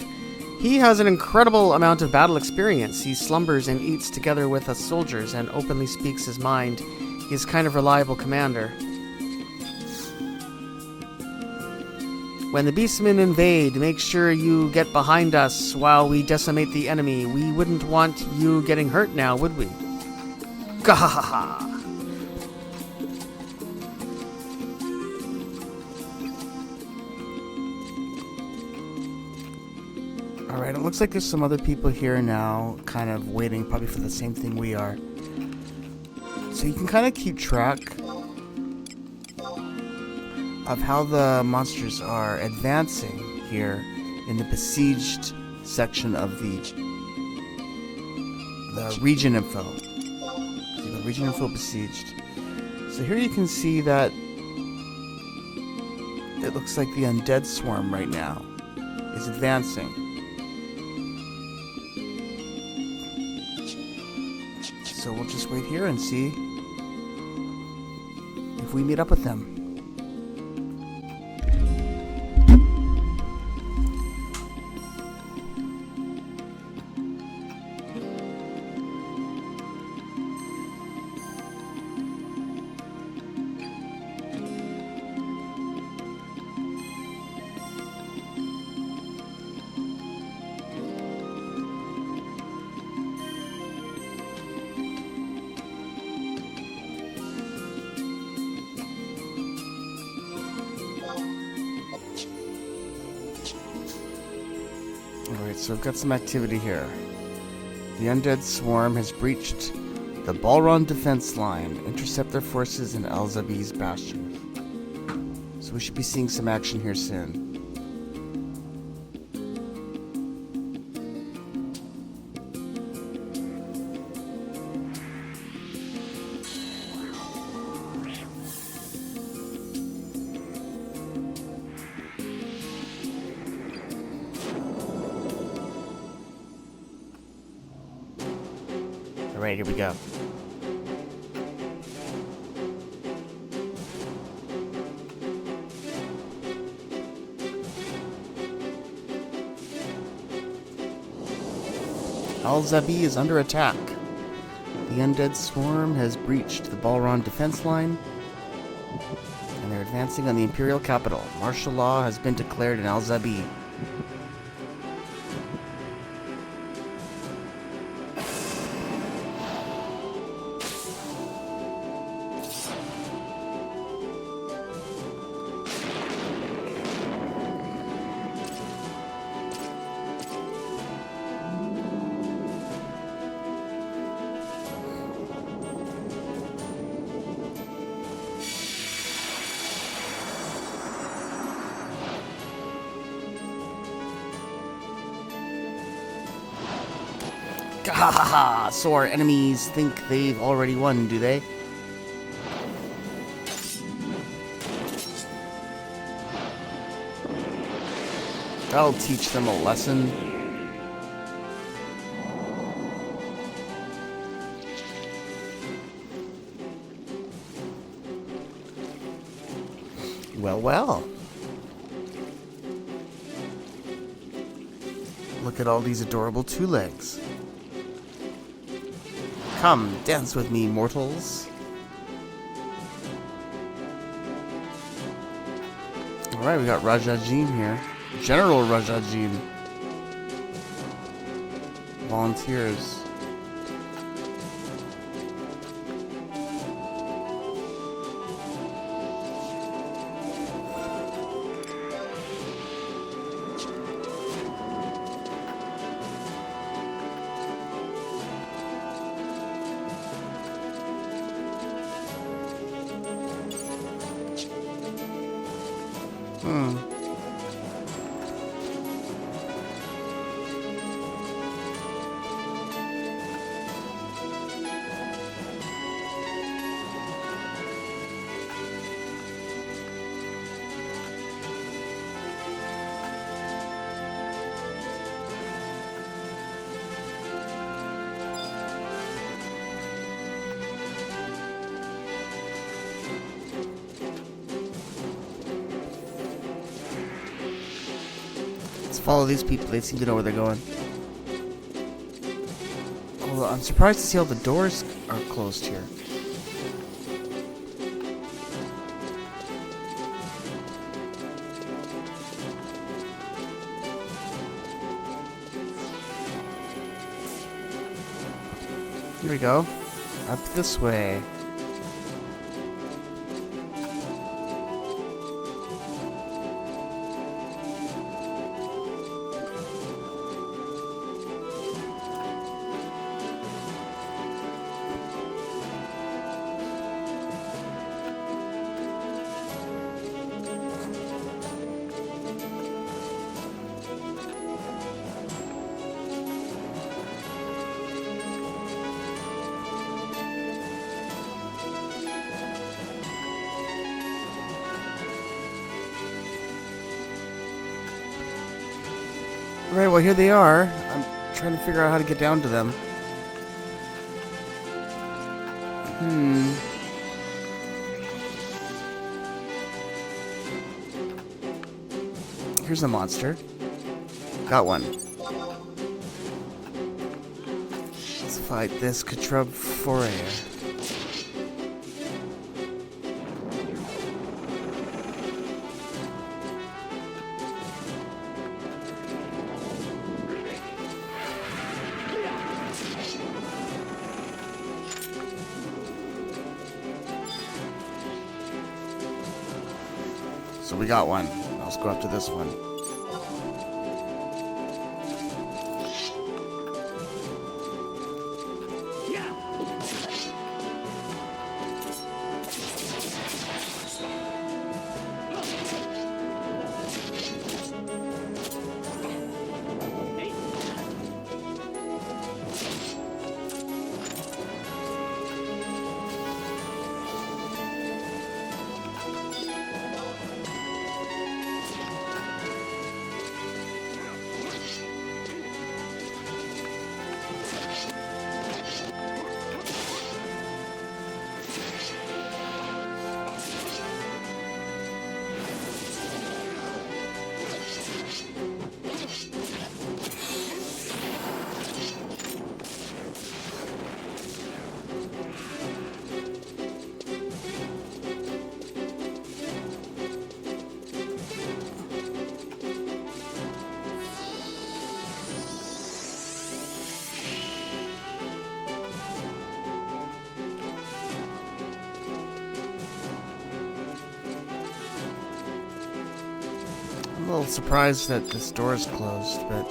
He has an incredible amount of battle experience. He slumbers and eats together with us soldiers and openly speaks his mind. He is kind of reliable commander. When the Beastmen invade, make sure you get behind us while we decimate the enemy. We wouldn't want you getting hurt now, would we? Gahahaha! Alright, it looks like there's some other people here now, kind of waiting probably for the same thing we are. So you can kind of keep track of how the monsters are advancing here in the besieged section of the region info. See, the region info besieged. So here you can see that it looks like the undead swarm right now is advancing. So we'll just wait here and see if we meet up with them. Alright, so we've got some activity here. The undead swarm has breached the Balron defense line. Intercept their forces in Al-Zabi's bastion. So we should be seeing some action here soon. Alright, here we go. Al-Zabi is under attack. The undead swarm has breached the Balron defense line, and they're advancing on the Imperial capital. Martial law has been declared in Al-Zabi. Ha ha ha! So our enemies think they've already won, do they? I'll teach them a lesson. Well, well. Look at all these adorable two legs. Come, dance with me, mortals. Alright, we got Rajajin here. General Rajajin. Volunteers. Follow these people, they seem to know where they're going. Although I'm surprised to see all the doors are closed here. Here we go. Up this way. Right, well here they are. I'm trying to figure out how to get down to them. Here's a monster. Got one. Let's fight this Katrub Forayer. So we got one. Let's go after this one. I'm a little surprised that this door is closed, but...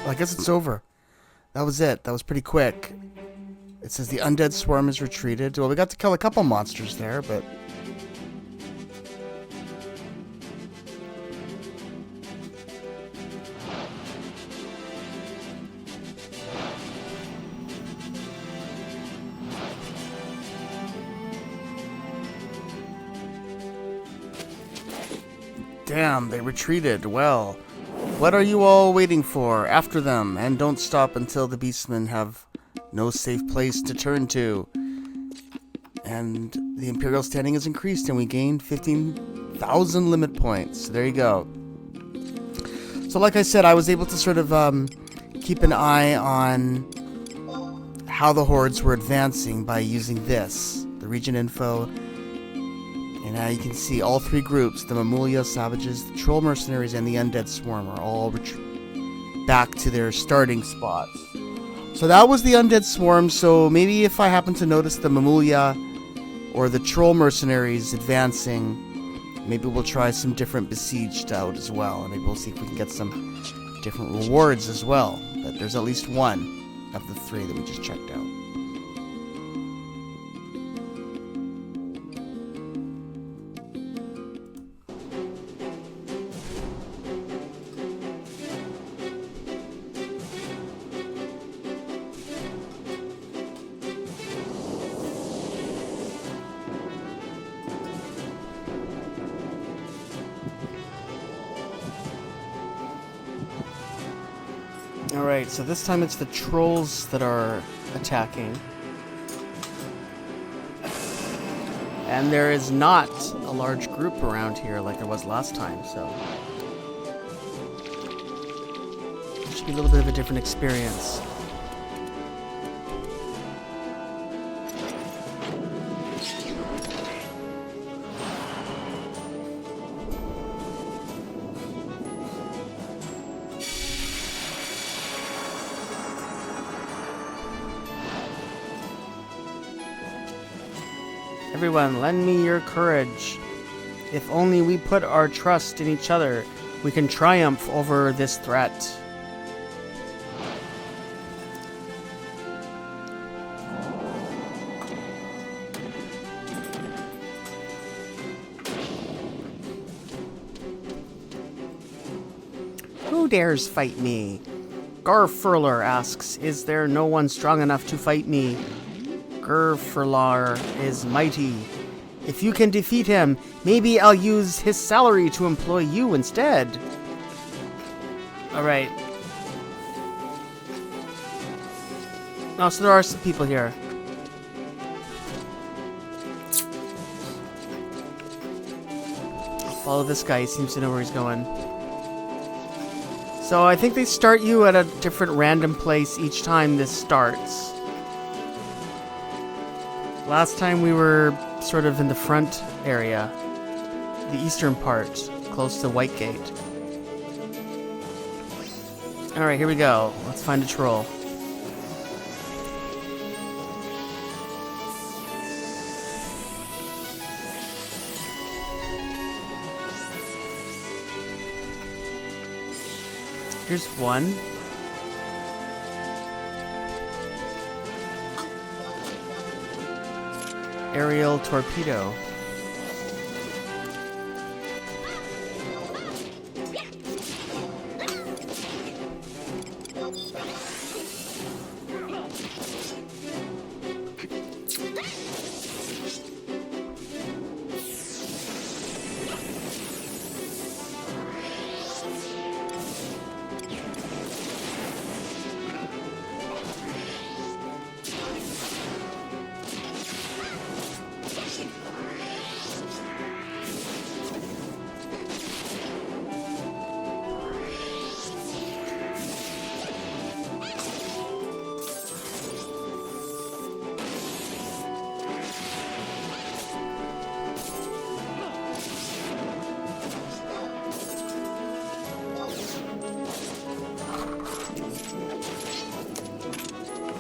Well, I guess it's over. That was it. That was pretty quick. It says the undead swarm is retreated. Well, we got to kill a couple monsters there, but... Damn, they retreated. Well, what are you all waiting for? After them, and don't stop until the beastmen have no safe place to turn to. And the Imperial standing is increased, and we gained 15,000 limit points. There you go. So like I said, I was able to sort of keep an eye on how the hordes were advancing by using this, the region info. And now you can see all three groups, the Mamulia Savages, the Troll Mercenaries, and the Undead Swarm are all back to their starting spots. So that was the Undead Swarm, so maybe if I happen to notice the Mamulia or the Troll Mercenaries advancing, maybe we'll try some different Besieged out as well, and maybe we'll see if we can get some different rewards as well. But there's at least one of the three that we just checked out. Alright, so this time it's the trolls that are attacking. And there is not a large group around here like there was last time, so... it should be a little bit of a different experience. Everyone, lend me your courage. If only we put our trust in each other, we can triumph over this threat. Who dares fight me? Garfurler asks, is there no one strong enough to fight me? Gerfurlar is mighty. If you can defeat him, maybe I'll use his salary to employ you instead. Alright. Oh, so there are some people here. I'll follow this guy, he seems to know where he's going. So I think they start you at a different random place each time this starts. Last time we were sort of in the front area, the eastern part, close to Whitegate. Alright, here we go. Let's find a troll. Here's one. Aerial torpedo.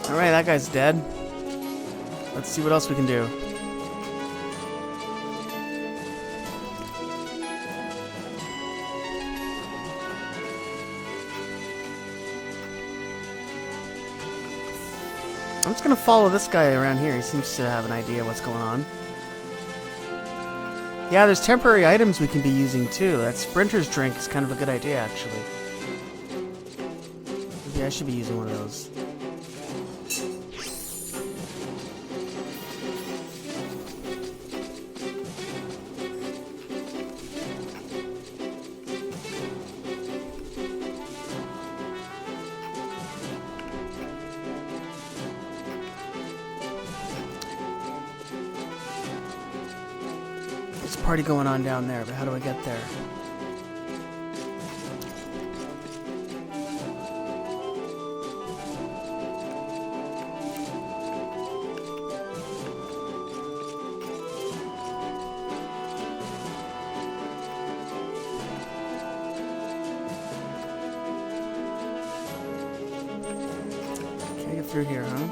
Alright, that guy's dead. Let's see what else we can do. I'm just gonna follow this guy around here. He seems to have an idea what's going on. Yeah, there's temporary items we can be using too. That Sprinter's drink is kind of a good idea, actually. Maybe I should be using one of those. There's a party going on down there, but how do I get there? Can't get through here, huh?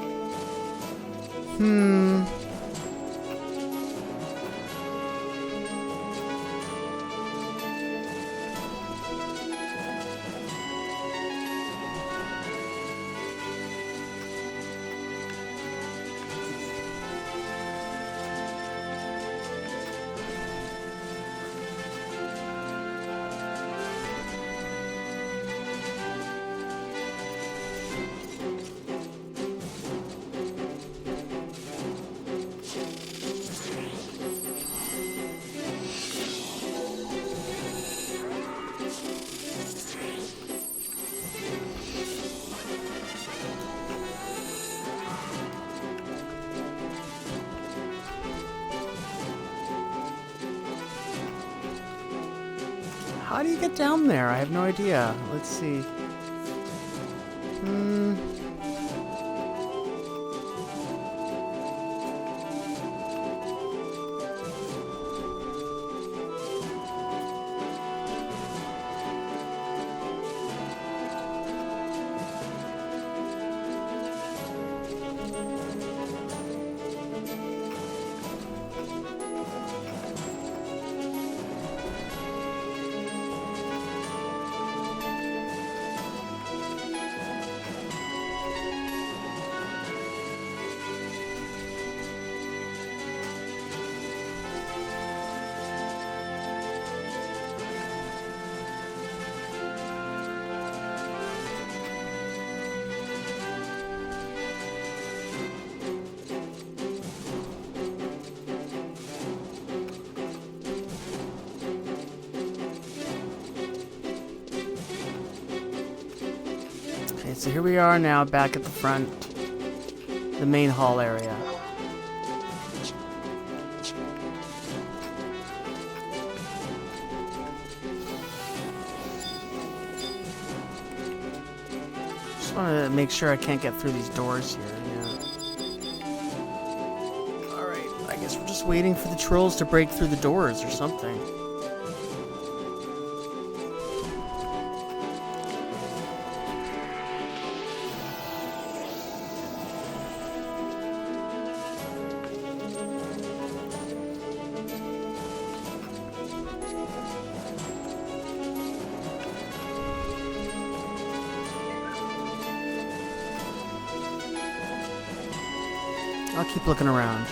How do you get down there? I have no idea. Let's see. Okay, so here we are now back at the front, the main hall area. Just want to make sure I can't get through these doors here. Yeah. Alright, I guess we're just waiting for the trolls to break through the doors or something. I'll keep looking around.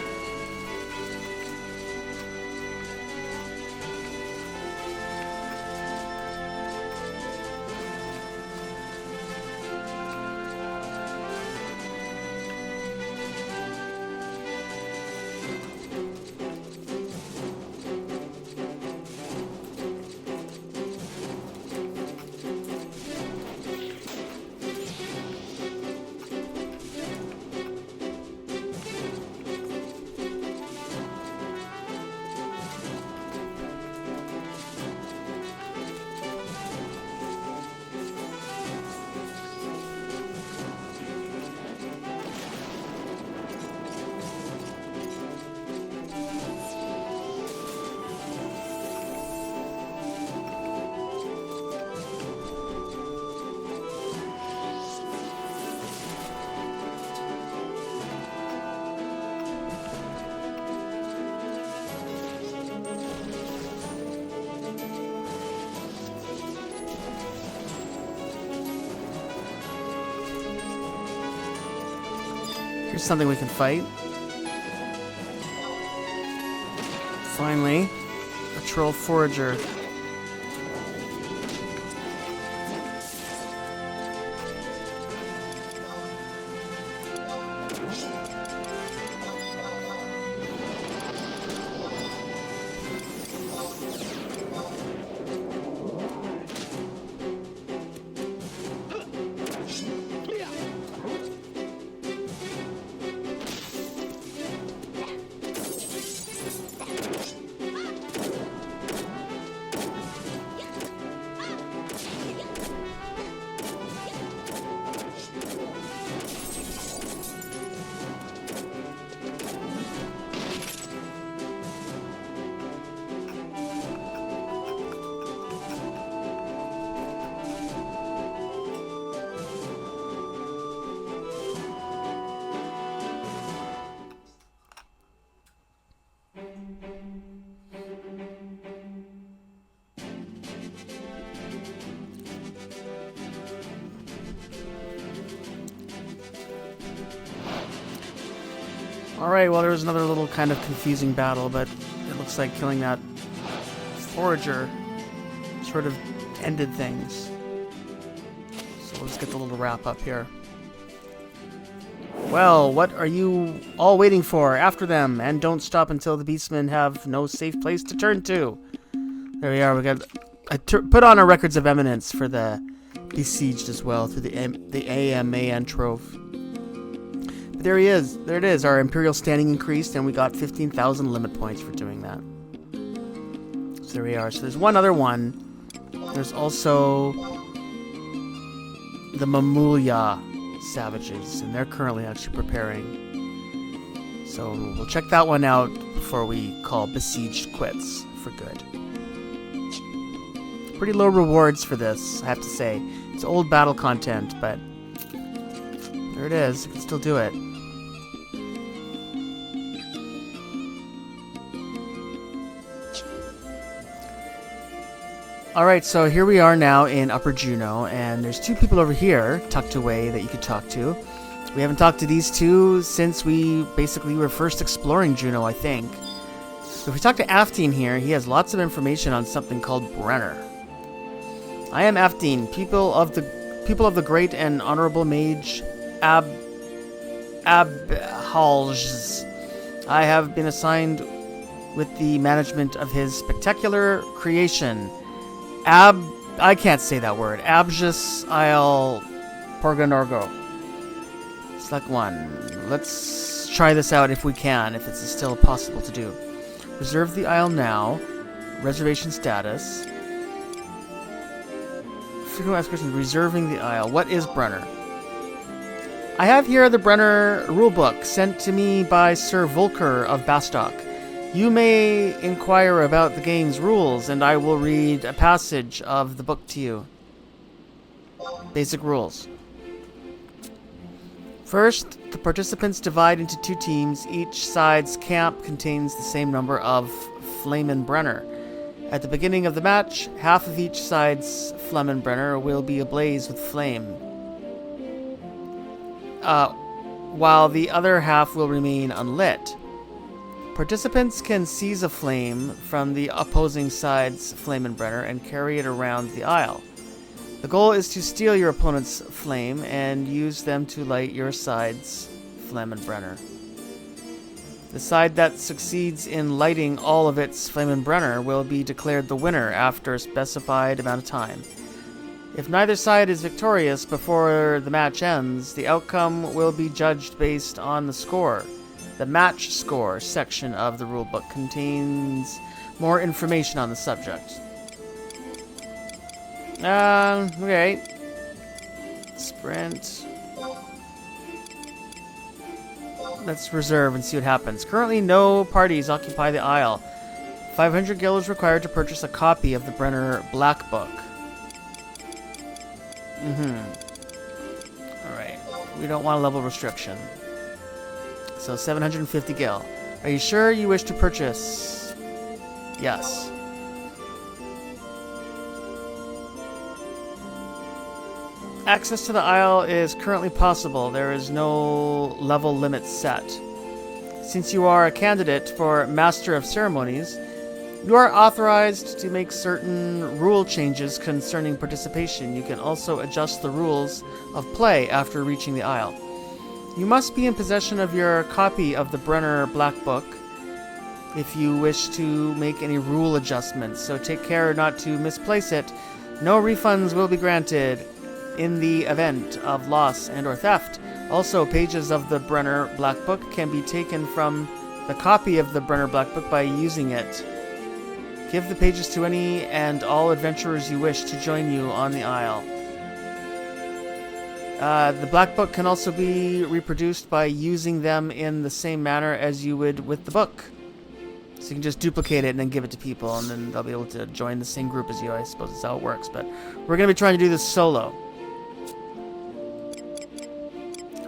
Here's something we can fight. Finally, a troll forager. Alright, well there was another little kind of confusing battle, but it looks like killing that forager sort of ended things. So let's get the little wrap up here. Well, what are you all waiting for? After them, and don't stop until the beastmen have no safe place to turn to. There we are, we got... put on our records of eminence for the besieged as well, through the AMAN trove. There he is. There it is. Our Imperial standing increased, and we got 15,000 limit points for doing that. So there we are. So there's one other one. There's also the Mamulia savages, and they're currently actually preparing. So we'll check that one out before we call besieged quits for good. Pretty low rewards for this, I have to say. It's old battle content, but there it is. You can still do it. Alright, so here we are now in Upper Juno, and there's two people over here tucked away that you could talk to. We haven't talked to these two since we basically were first exploring Juno, I think. So if we talk to Aftine here, he has lots of information on something called Brenner. I am Aftine, people of the great and honorable mage Abhalz. I have been assigned with the management of his spectacular creation, I can't say that word. Abjus Isle Porganorgo. Select one. Let's try this out if we can, if it's still possible to do. Reserve the isle now. Reservation status. Frequent asked questions. Reserving the isle. What is Brenner? I have here the Brenner rulebook sent to me by Sir Volker of Bastock. You may inquire about the game's rules, and I will read a passage of the book to you. Basic rules. First, the participants divide into two teams. Each side's camp contains the same number of Flamen-Brenner. At the beginning of the match, half of each side's Flamen-Brenner will be ablaze with flame, while the other half will remain unlit. Participants can seize a flame from the opposing side's Flamen-Brenner and carry it around the isle. The goal is to steal your opponent's flame and use them to light your side's Flamen-Brenner. The side that succeeds in lighting all of its Flamen-Brenner will be declared the winner after a specified amount of time. If neither side is victorious before the match ends, the outcome will be judged based on the score. The match score section of the rulebook contains more information on the subject. Okay. Sprint. Let's reserve and see what happens. Currently, no parties occupy the isle. 500 gil is required to purchase a copy of the Brenner Black Book. Alright. We don't want a level restriction. So 750 gil. Are you sure you wish to purchase? Yes. Access to the Isle is currently possible. There is no level limit set. Since you are a candidate for Master of Ceremonies, you are authorized to make certain rule changes concerning participation. You can also adjust the rules of play after reaching the Isle. You must be in possession of your copy of the Brenner Black Book if you wish to make any rule adjustments, so take care not to misplace it. No refunds will be granted in the event of loss and or theft. Also, pages of the Brenner Black Book can be taken from the copy of the Brenner Black Book by using it. Give the pages to any and all adventurers you wish to join you on the Isle. The Black Book can also be reproduced by using them in the same manner as you would with the book. So you can just duplicate it and then give it to people, and then they'll be able to join the same group as you. I suppose that's how it works, but we're going to be trying to do this solo.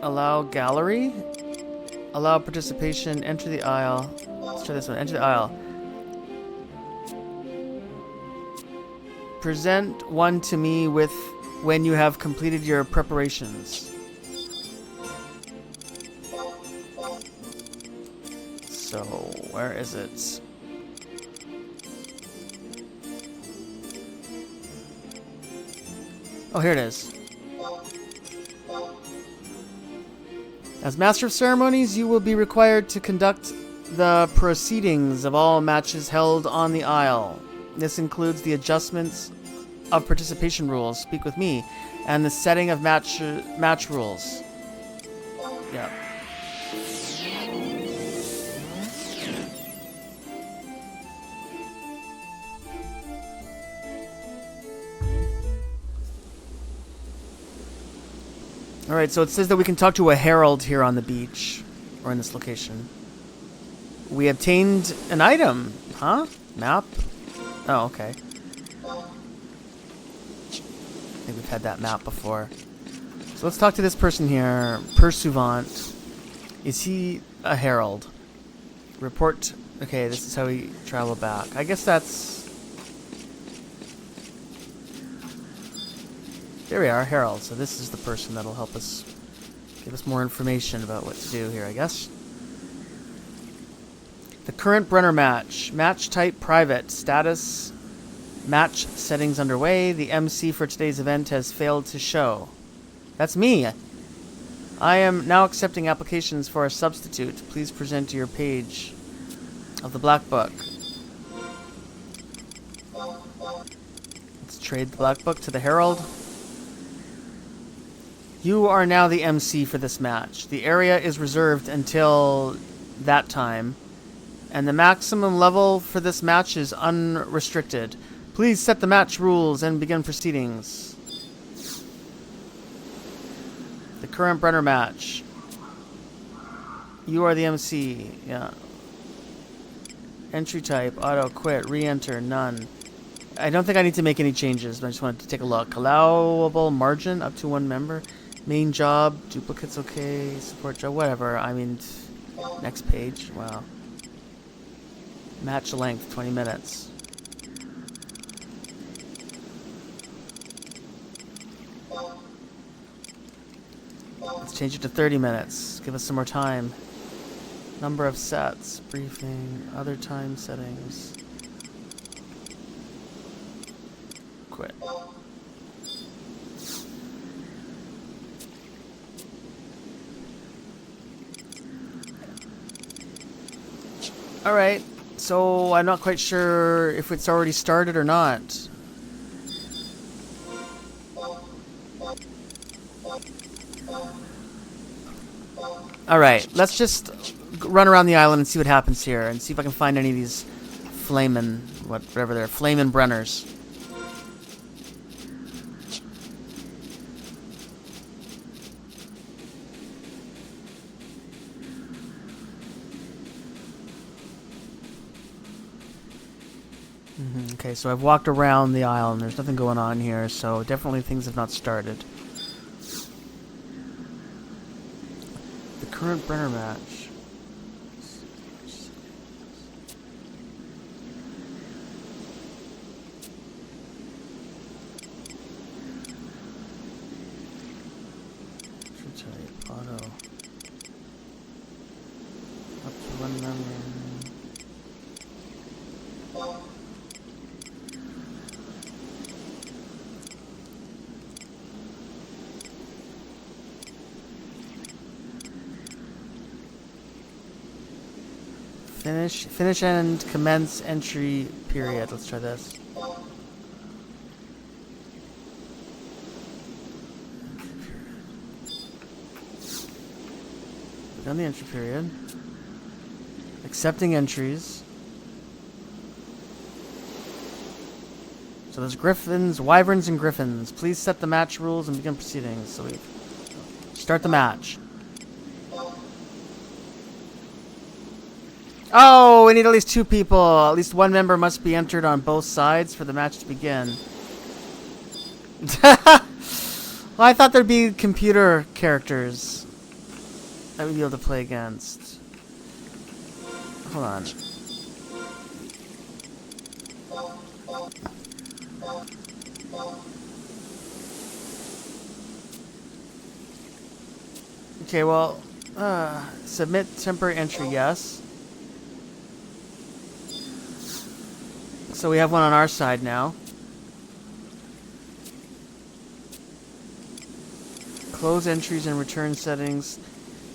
Allow gallery. Allow participation. Enter the Isle. Let's try this one. Enter the Isle. Present one to me with when you have completed your preparations. So, where is it? Oh, here it is. As Master of Ceremonies, you will be required to conduct the proceedings of all matches held on the Isle. This includes the adjustments of participation rules, speak with me, and the setting of match rules. Yeah. Alright, so it says that we can talk to a herald here on the beach, or in this location. We obtained an item, huh? Map? Oh, okay. I think we've had that map before. So let's talk to this person here, Pursuivant. Is he a herald? Report. Okay, this is how we travel back. I guess that's... There we are, herald. So this is the person that'll help us, give us more information about what to do here, I guess. The current Brenner match. Match type private. Status match settings underway. The MC for today's event has failed to show. That's me. I am now accepting applications for a substitute. Please present your page of the Black Book. Let's trade the Black Book to the herald. You are now the MC for this match. The area is reserved until that time, and the maximum level for this match is unrestricted. Please set the match rules and begin proceedings. The current Brenner match. You are the MC. Yeah. Entry type, auto, quit, re-enter, none. I don't think I need to make any changes, but I just wanted to take a look. Allowable margin, up to 1 member. Main job, duplicates okay, support job, whatever. I mean, next page, wow. Match length, 20 minutes. Let's change it to 30 minutes. Give us some more time. Number of sets, briefing, other time settings. Quit. Alright, so I'm not quite sure if it's already started or not. Alright, let's just run around the island and see what happens here, and see if I can find any of these flamin', whatever they're, flamin' Brenners. Okay, so I've walked around the island. There's nothing going on here, so definitely things have not started. The current Brenner match. type. Auto. Up to 1 member. Finish and commence entry period. Let's try this. Done the entry period. Accepting entries. So there's griffins, wyverns, and griffins. Please set the match rules and begin proceedings. So we start the match. Oh, we need at least 2 people. At least 1 member must be entered on both sides for the match to begin. Well, I thought there'd be computer characters that we'd be able to play against. Hold on. Okay, well, submit temporary entry, yes. So we have one on our side now. Close entries and return settings.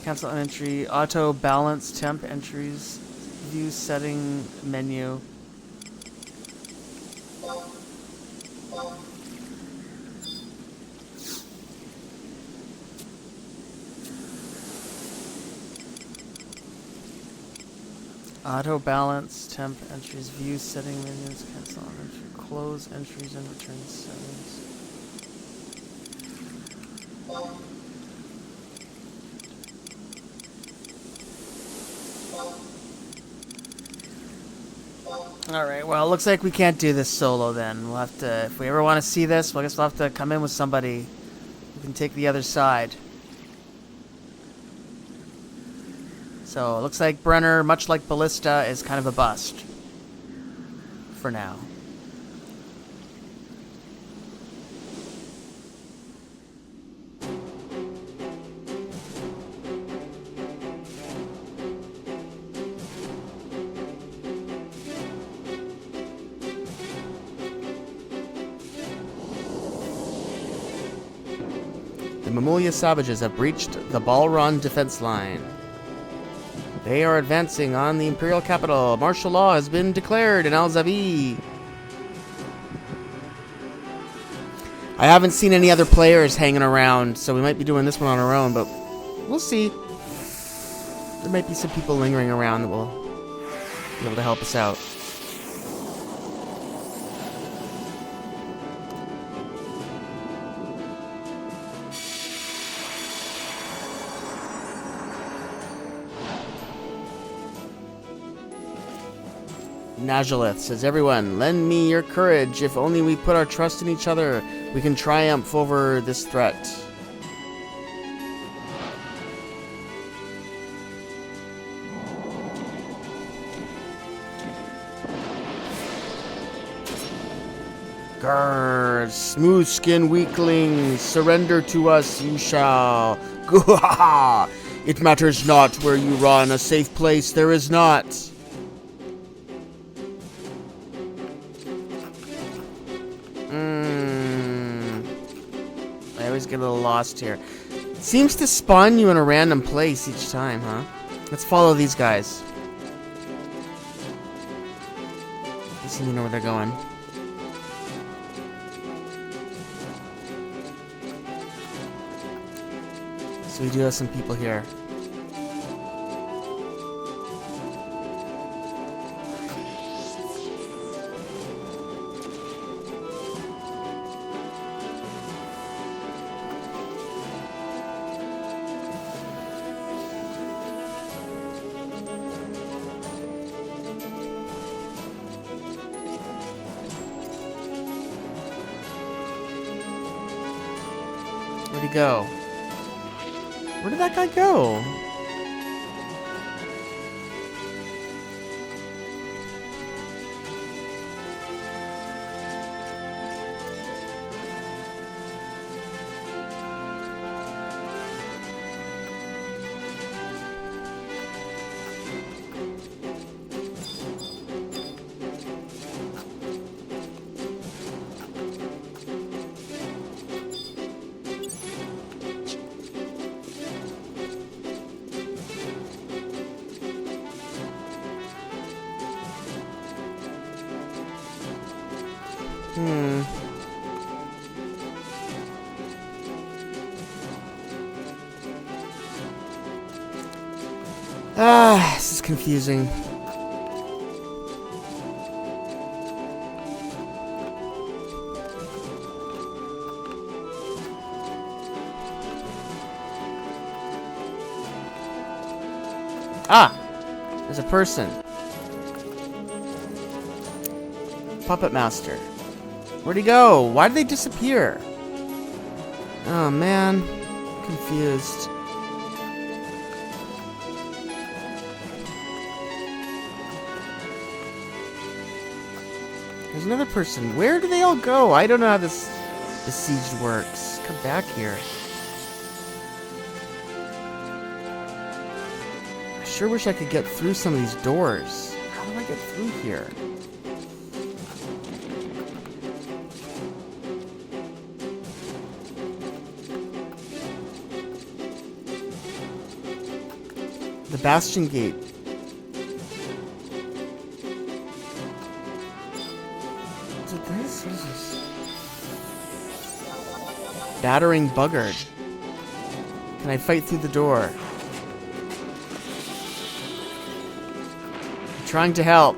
Cancel an entry. Auto balance temp entries. View setting menu. Auto balance temp entries. View setting menus. Cancel an entry. Close entries and return settings. Alright, well, it looks like we can't do this solo then. We'll have to, if we ever want to see this, I guess we'll have to come in with somebody who can take the other side. So, it looks like Brenner, much like Ballista, is kind of a bust. For now. The Mamulia Savages have breached the Balron defense line. They are advancing on the Imperial capital. Martial law has been declared in Al-Zavi. I haven't seen any other players hanging around, so we might be doing this one on our own, but we'll see. There might be some people lingering around that will be able to help us out. Najalith says, everyone, lend me your courage. If only we put our trust in each other, we can triumph over this threat. Grrr, smooth skin weaklings, surrender to us you shall. Gwahaha! It matters not where you run, a safe place there is not. I always get a little lost here. It seems to spawn you in a random place each time, huh? Let's follow these guys. Let's see if we know where they're going. So we do have some people here. Where'd he go? Where did that guy go? This is confusing. Ah! There's a person. Puppet Master. Where'd he go? Why did they disappear? Oh man. Confused. There's another person. Where do they all go? I don't know how this siege works. Come back here. I sure wish I could get through some of these doors. How do I get through here? The Bastion Gate. What is this? Battering Buggard. Can I fight through the door? I'm trying to help.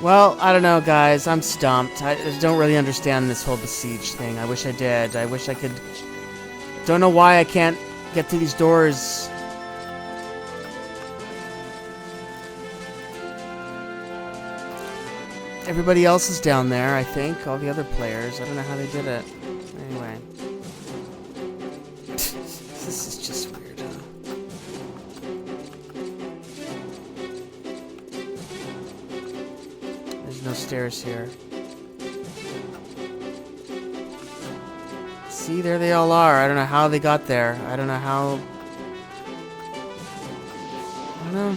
Well, I don't know, guys. I'm stumped. I just don't really understand this whole besiege thing. I wish I did. I wish I could... Don't know why I can't get through these doors. Everybody else is down there, I think. All the other players. I don't know how they did it. Anyway. This is just weird, huh? There's no stairs here. See, there they all are. I don't know how they got there. I don't know how... I don't know.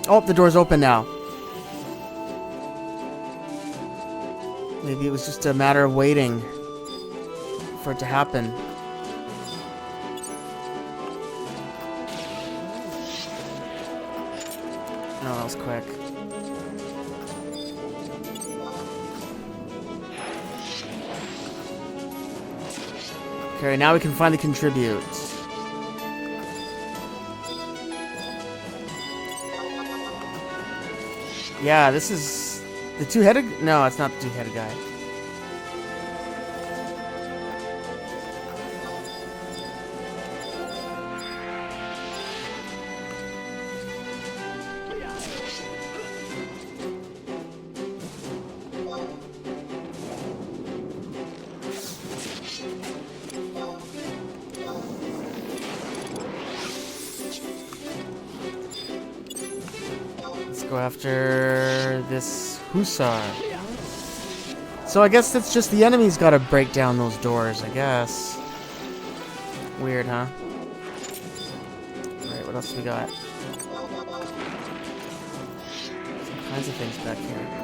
Oh, the door's open now. Maybe it was just a matter of waiting for it to happen. Oh, that was quick. Okay, now we can finally contribute. Yeah, this is the two-headed... No, it's not the two-headed guy. Go after this Hussar. So I guess that's just the enemy's got to break down those doors, I guess. Weird, huh? Alright, what else we got? All kinds of things back here.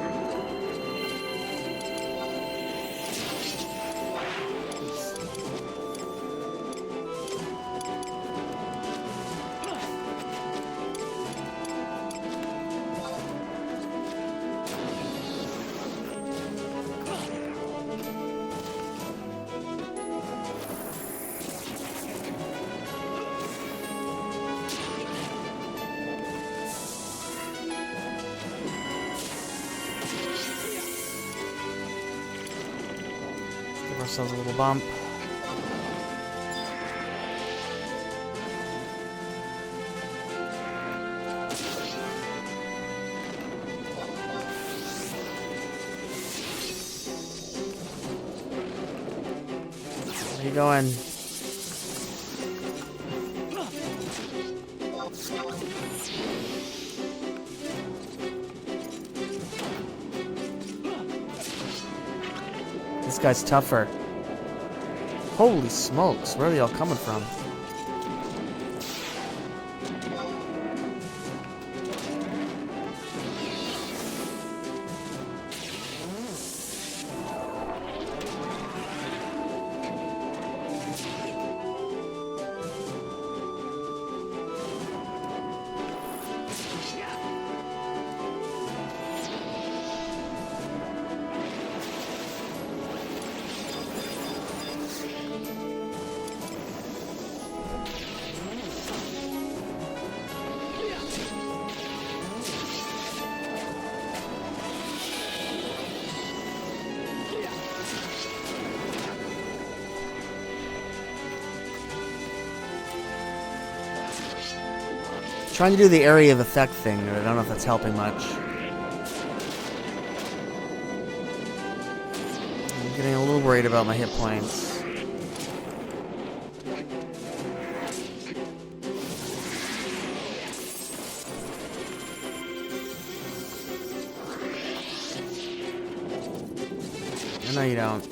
Give ourselves a little bump. Where are you going? This guy's tougher. Holy smokes, where are they all coming from? Trying to do the area of effect thing, but I don't know if that's helping much. I'm getting a little worried about my hit points. No, you don't.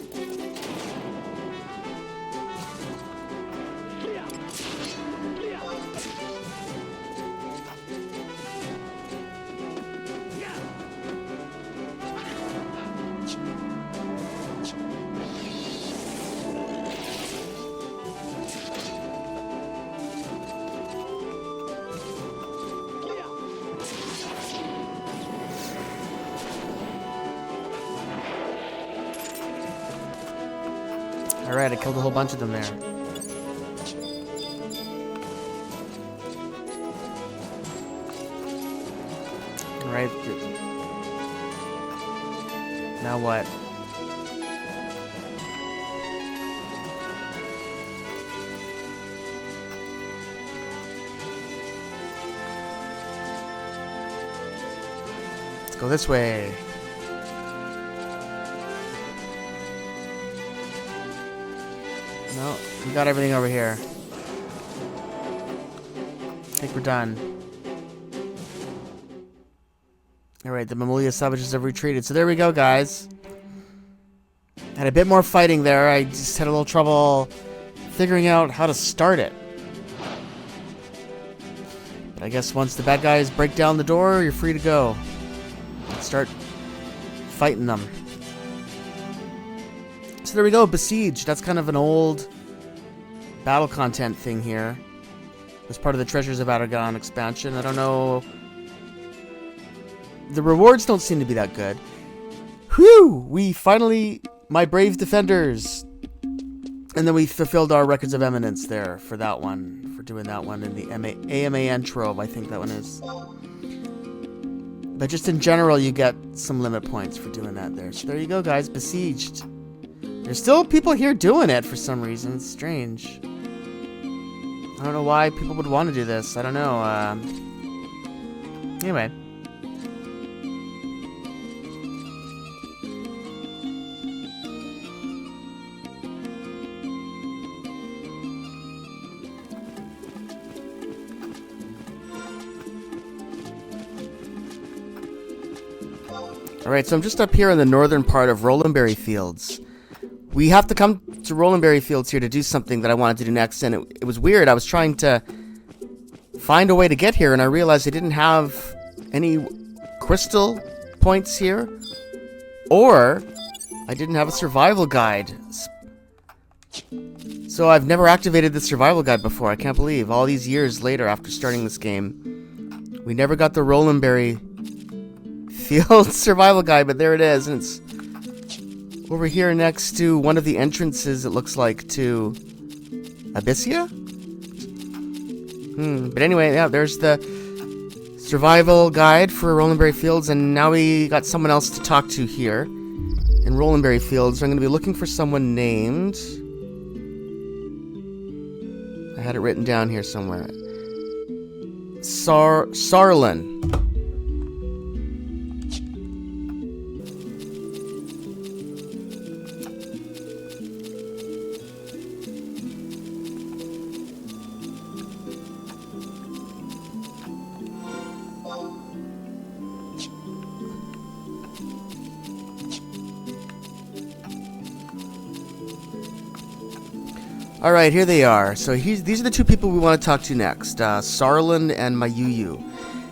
Alright, I killed a whole bunch of them there. Alright. Now what? Let's go this way. No, we got everything over here. I think we're done. Alright, the Mamulia savages have retreated. So there we go, guys. Had a bit more fighting there. I just had a little trouble figuring out how to start it. But I guess once the bad guys break down the door, you're free to go. Start fighting them. So there we go, Besieged. That's kind of an old battle content thing here. It was part of the Treasures of Aragon expansion. I don't know. The rewards don't seem to be that good. Whew! We finally, my brave defenders. And then we fulfilled our Records of Eminence there for that one. For doing that one in the AMAN Trove, I think that one is. But just in general, you get some limit points for doing that there. So there you go, guys. Besieged. There's still people here doing it for some reason. It's strange. I don't know why people would want to do this. I don't know. Anyway. Alright, so I'm just up here in the northern part of Rolandberry Fields. We have to come to Rolandberry Fields here to do something that I wanted to do next, and it was weird. I was trying to find a way to get here, and I realized I didn't have any crystal points here, or I didn't have a survival guide. So I've never activated the survival guide before. I can't believe all these years later after starting this game, we never got the Rolandberry Fields survival guide, but there it is, and it's over here next to one of the entrances, it looks like, to Abyssia? But anyway, yeah, there's the survival guide for Rolandberry Fields, and now we got someone else to talk to here in Rolandberry Fields. I'm going to be looking for someone named... I had it written down here somewhere. Sarlin. Alright, here they are. So these are the two people we want to talk to next. Sarlin and Mayuyu.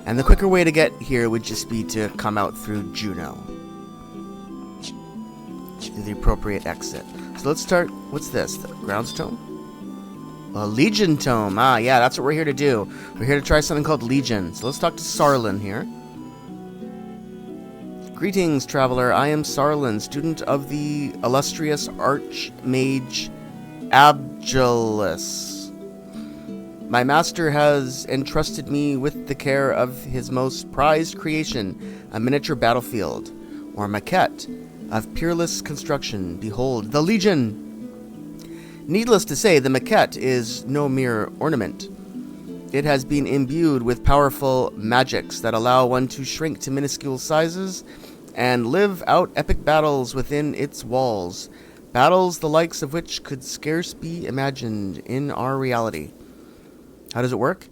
And the quicker way to get here would just be to come out through Juno. To the appropriate exit. So let's start, what's this? The Grounds Tome? A Legion Tome. Ah, yeah, that's what we're here to do. We're here to try something called Legion. So let's talk to Sarlin here. Greetings, traveler. I am Sarlin, student of the illustrious Archmage Abjulus. My master has entrusted me with the care of his most prized creation, a miniature battlefield, or maquette, of peerless construction. Behold, the Legion! Needless to say, the maquette is no mere ornament. It has been imbued with powerful magics that allow one to shrink to minuscule sizes and live out epic battles within its walls. Battles the likes of which could scarce be imagined in our reality. How does it work?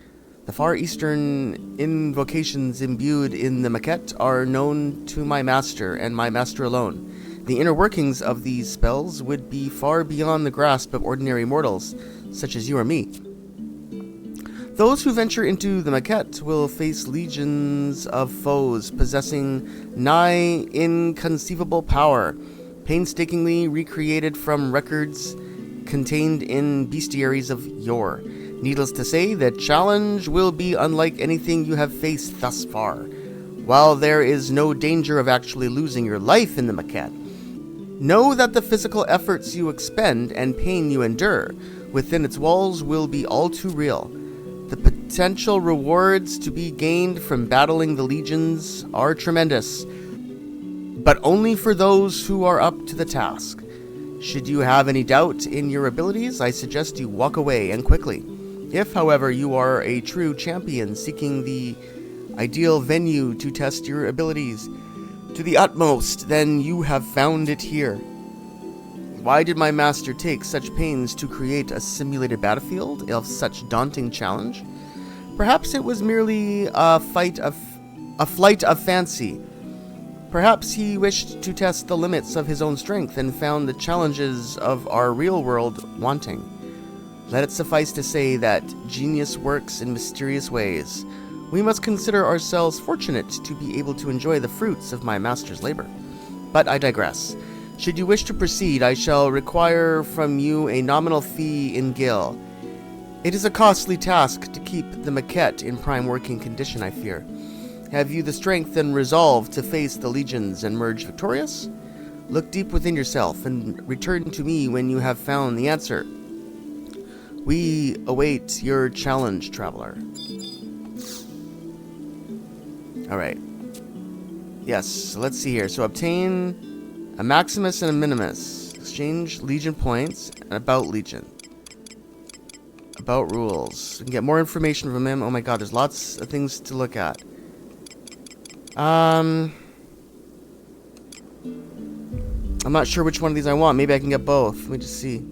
The Far Eastern invocations imbued in the maquette are known to my master, and my master alone. The inner workings of these spells would be far beyond the grasp of ordinary mortals, such as you or me. Those who venture into the maquette will face legions of foes possessing nigh inconceivable power, painstakingly recreated from records contained in bestiaries of yore. Needless to say, the challenge will be unlike anything you have faced thus far. While there is no danger of actually losing your life in the maquette, know that the physical efforts you expend and pain you endure within its walls will be all too real. The potential rewards to be gained from battling the legions are tremendous, but only for those who are up to the task. Should you have any doubt in your abilities, I suggest you walk away, and quickly. If, however, you are a true champion seeking the ideal venue to test your abilities to the utmost, then you have found it here. Why did my master take such pains to create a simulated battlefield of such daunting challenge? Perhaps it was merely a flight of fancy. Perhaps he wished to test the limits of his own strength and found the challenges of our real world wanting. Let it suffice to say that genius works in mysterious ways. We must consider ourselves fortunate to be able to enjoy the fruits of my master's labor. But I digress. Should you wish to proceed, I shall require from you a nominal fee in gil. It is a costly task to keep the maquette in prime working condition, I fear. Have you the strength and resolve to face the legions and emerge victorious? Look deep within yourself and return to me when you have found the answer. We await your challenge, traveler. Alright. Yes, so let's see here. So obtain a Maximus and a Minimus. Exchange Legion points and About Legion. About rules. We can get more information from him. Oh my god, there's lots of things to look at. I'm not sure which one of these I want. Maybe I can get both. Let me just see.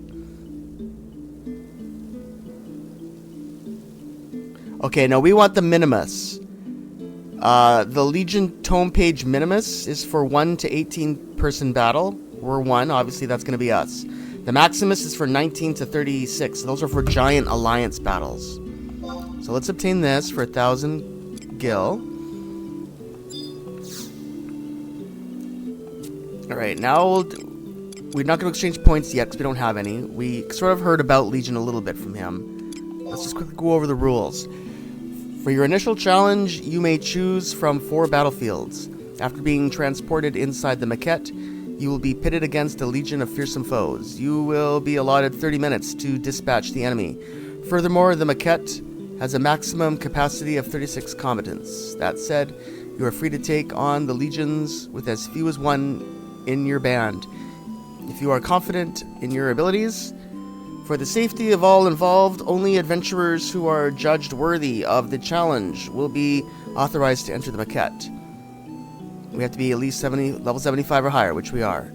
Okay, no, we want the Minimus. The Legion Tome Page Minimus is for 1 to 18 person battle. We're 1, obviously that's going to be us. The Maximus is for 19 to 36. Those are for giant alliance battles. So let's obtain this for 1,000 gil. Alright, now we're not going to exchange points yet because we don't have any. We sort of heard about Legion a little bit from him. Let's just quickly go over the rules. For your initial challenge, you may choose from 4 battlefields. After being transported inside the maquette, you will be pitted against a legion of fearsome foes. You will be allotted 30 minutes to dispatch the enemy. Furthermore, the maquette has a maximum capacity of 36 combatants. That said, you are free to take on the legions with as few as 1 in your band. If you are confident in your abilities, for the safety of all involved, only adventurers who are judged worthy of the challenge will be authorized to enter the maquette. We have to be at least level 75 or higher, which we are.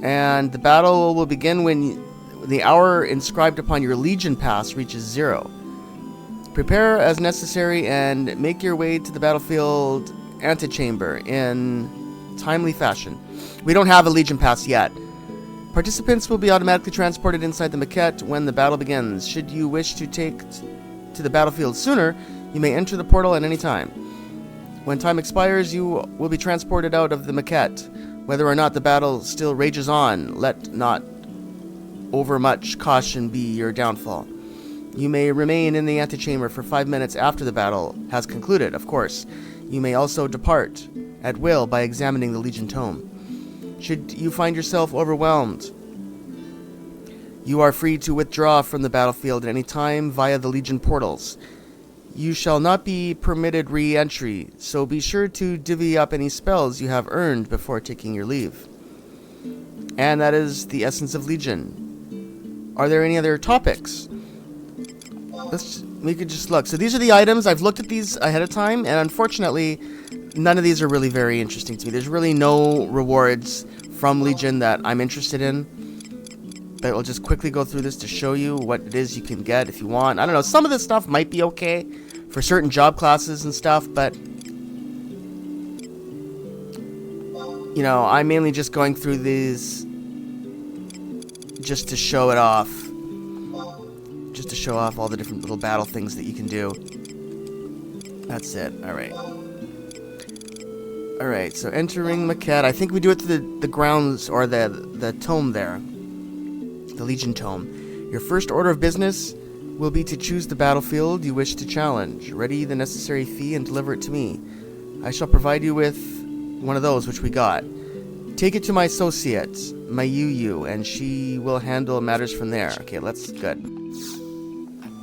And the battle will begin when the hour inscribed upon your Legion Pass reaches 0. Prepare as necessary and make your way to the battlefield antechamber in timely fashion. We don't have a Legion Pass yet, Participants will be automatically transported inside the maquette when the battle begins. Should you wish to take to the battlefield sooner, you may enter the portal at any time. When time expires, you will be transported out of the maquette. Whether or not the battle still rages on, let not overmuch caution be your downfall. You may remain in the antechamber for 5 minutes after the battle has concluded, of course. You may also depart at will by examining the Legion Tome. Should you find yourself overwhelmed, you are free to withdraw from the battlefield at any time via the Legion portals. You shall not be permitted re-entry, so be sure to divvy up any spells you have earned before taking your leave. And that is the essence of Legion. Are there any other topics? We could just look. So these are the items. I've looked at these ahead of time, and unfortunately, none of these are really very interesting to me. There's really no rewards from Legion that I'm interested in. But I'll just quickly go through this to show you what it is you can get if you want. I don't know, some of this stuff might be okay for certain job classes and stuff, but you know, I'm mainly just going through these just to show it off. Just to show off all the different little battle things that you can do. That's it. Alright. Alright, so entering Maquette. I think we do it to the grounds, or the tome there. The Legion Tome. Your first order of business will be to choose the battlefield you wish to challenge. Ready the necessary fee and deliver it to me. I shall provide you with one of those, which we got. Take it to my associate, Mayuyu, and she will handle matters from there. Okay, that's good.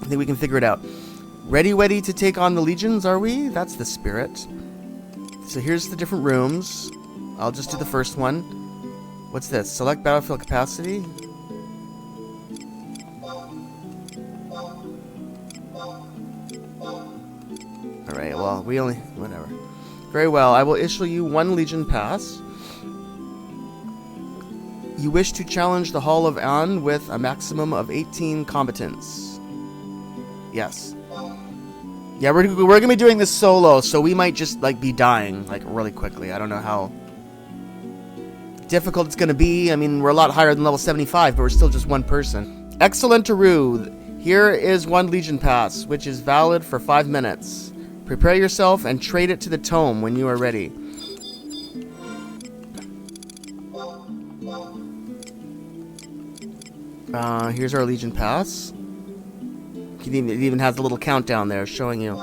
I think we can figure it out. Ready to take on the legions, are we? That's the spirit. So here's the different rooms. I'll just do the first one. What's this? Select battlefield capacity. Alright, well, we only... whatever. Very well, I will issue you 1 Legion Pass. You wish to challenge the Hall of An with a maximum of 18 combatants. Yes. Yeah, we're gonna be doing this solo, so we might just, like, be dying, like, really quickly. I don't know how difficult it's gonna be. I mean, we're a lot higher than level 75, but we're still just one person. Excellent Aru. Here is 1 Legion Pass, which is valid for 5 minutes. Prepare yourself and trade it to the tome when you are ready. Here's our Legion Pass. It even has a little countdown there showing you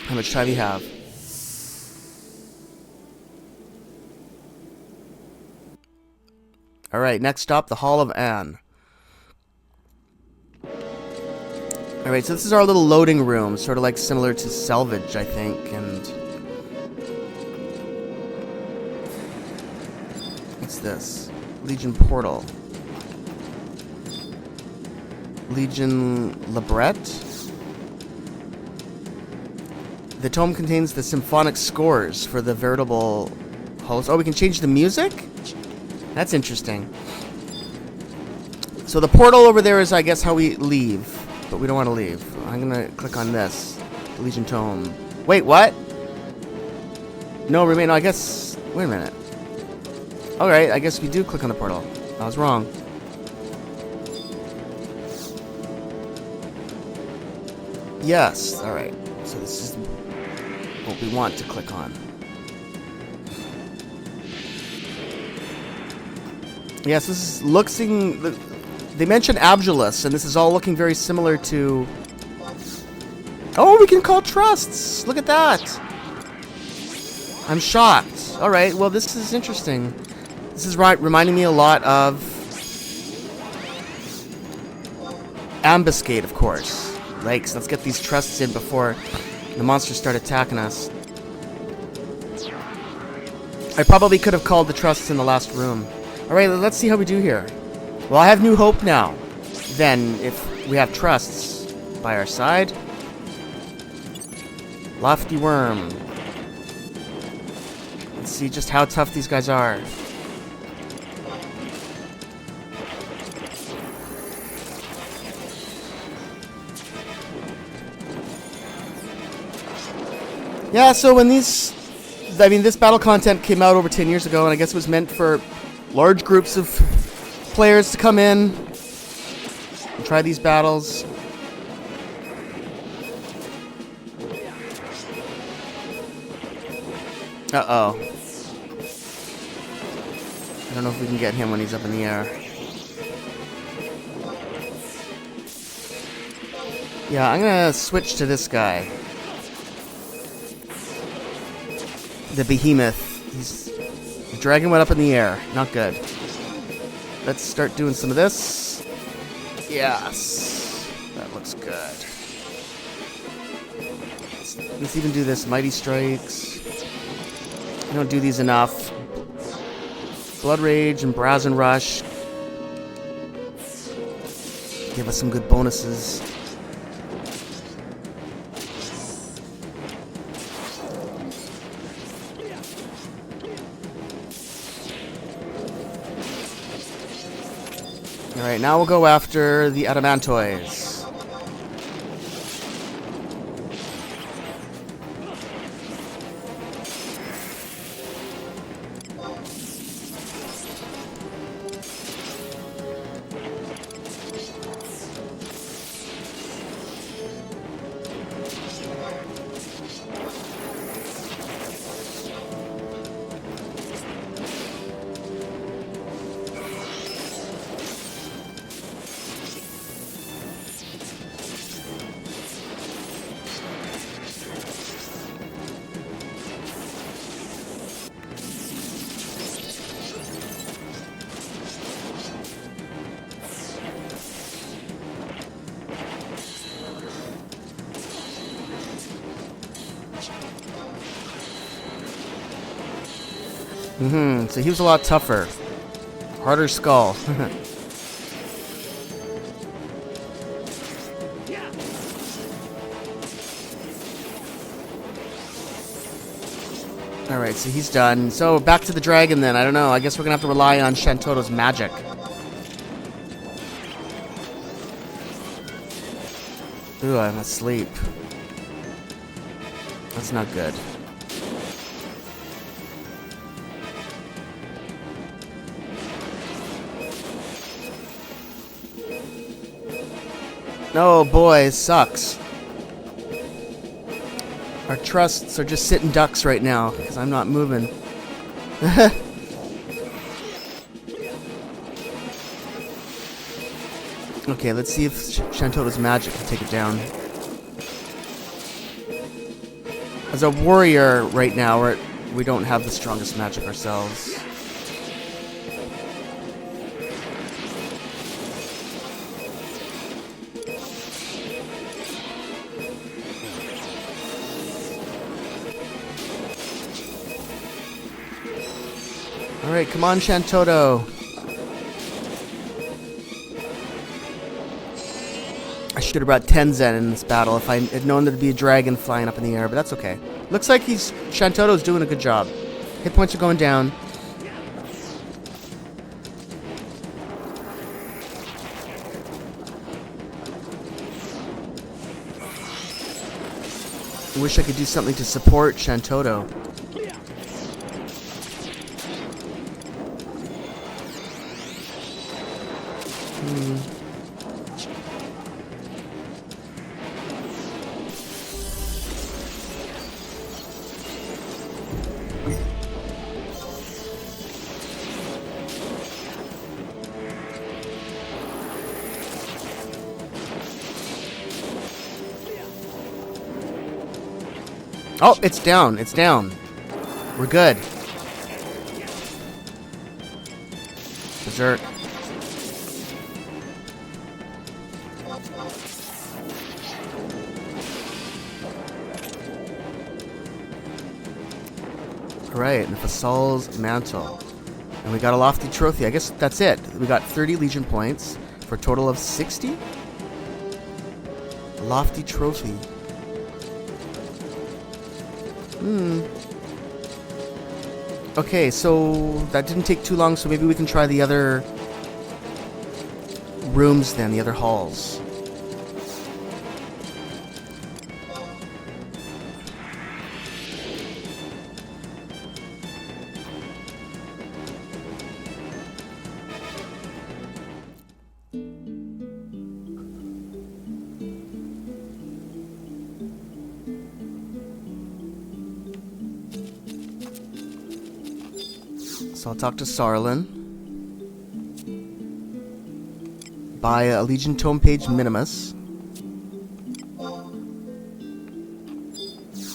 how much time you have. Alright, next stop, the Hall of An. Alright, so this is our little loading room, sort of like similar to Salvage, I think, and... what's this? Legion Portal. Legion Librette. The tome contains the symphonic scores for the veritable host. Oh, we can change the music? That's interesting. So the portal over there is, I guess, how we leave. But we don't want to leave. I'm going to click on this. Legion Tome. Wait, what? No, remain. No, I guess... wait a minute. Alright, I guess we do click on the portal. I was wrong. Yes, alright. So this is what we want to click on. Yes, this is looking... they mentioned Abjulus, and this is all looking very similar to... oh, we can call trusts! Look at that! I'm shocked. Alright, well this is interesting. This is reminding me a lot of... Ambuscade, of course. Like, so let's get these trusts in before the monsters start attacking us. I probably could have called the trusts in the last room. Alright, let's see how we do here. Well, I have new hope now. Then, if we have trusts by our side. Lofty Worm. Let's see just how tough these guys are. Yeah, so when these... I mean, this battle content came out over 10 years ago, and I guess it was meant for large groups of players to come in and try these battles. Uh-oh. I don't know if we can get him when he's up in the air. Yeah, I'm gonna switch to this guy. The behemoth. The dragon went up in the air. Not good. Let's start doing some of this. Yes. That looks good. Let's even do this. Mighty Strikes. I don't do these enough. Blood Rage and Brazen Rush. Give us some good bonuses. Alright, now we'll go after the Adamantoids. So he was a lot tougher. Harder skull. Alright, so he's done. So back to the dragon then. I don't know. I guess we're gonna have to rely on Shantoto's magic. Ooh, I'm asleep. That's not good. Oh boy, it sucks. Our trusts are just sitting ducks right now, because I'm not moving. Okay, let's see if Shantoto's magic can take it down. As a warrior right now, we don't have the strongest magic ourselves. Alright, come on, Shantoto. I should have brought Tenzen in this battle if I had known there'd be a dragon flying up in the air, but that's okay. Looks like Shantoto's doing a good job. Hit points are going down. I wish I could do something to support Shantoto. Oh, it's down. It's down. We're good. Berserk. Alright, and the Fasal's Mantle. And we got a Lofty Trophy. I guess that's it. We got 30 Legion points for a total of 60? Lofty Trophy. Okay, so that didn't take too long, so maybe we can try the other rooms then, the other halls. So I'll talk to Sarlin. Buy a Legion Tome Page Minimus.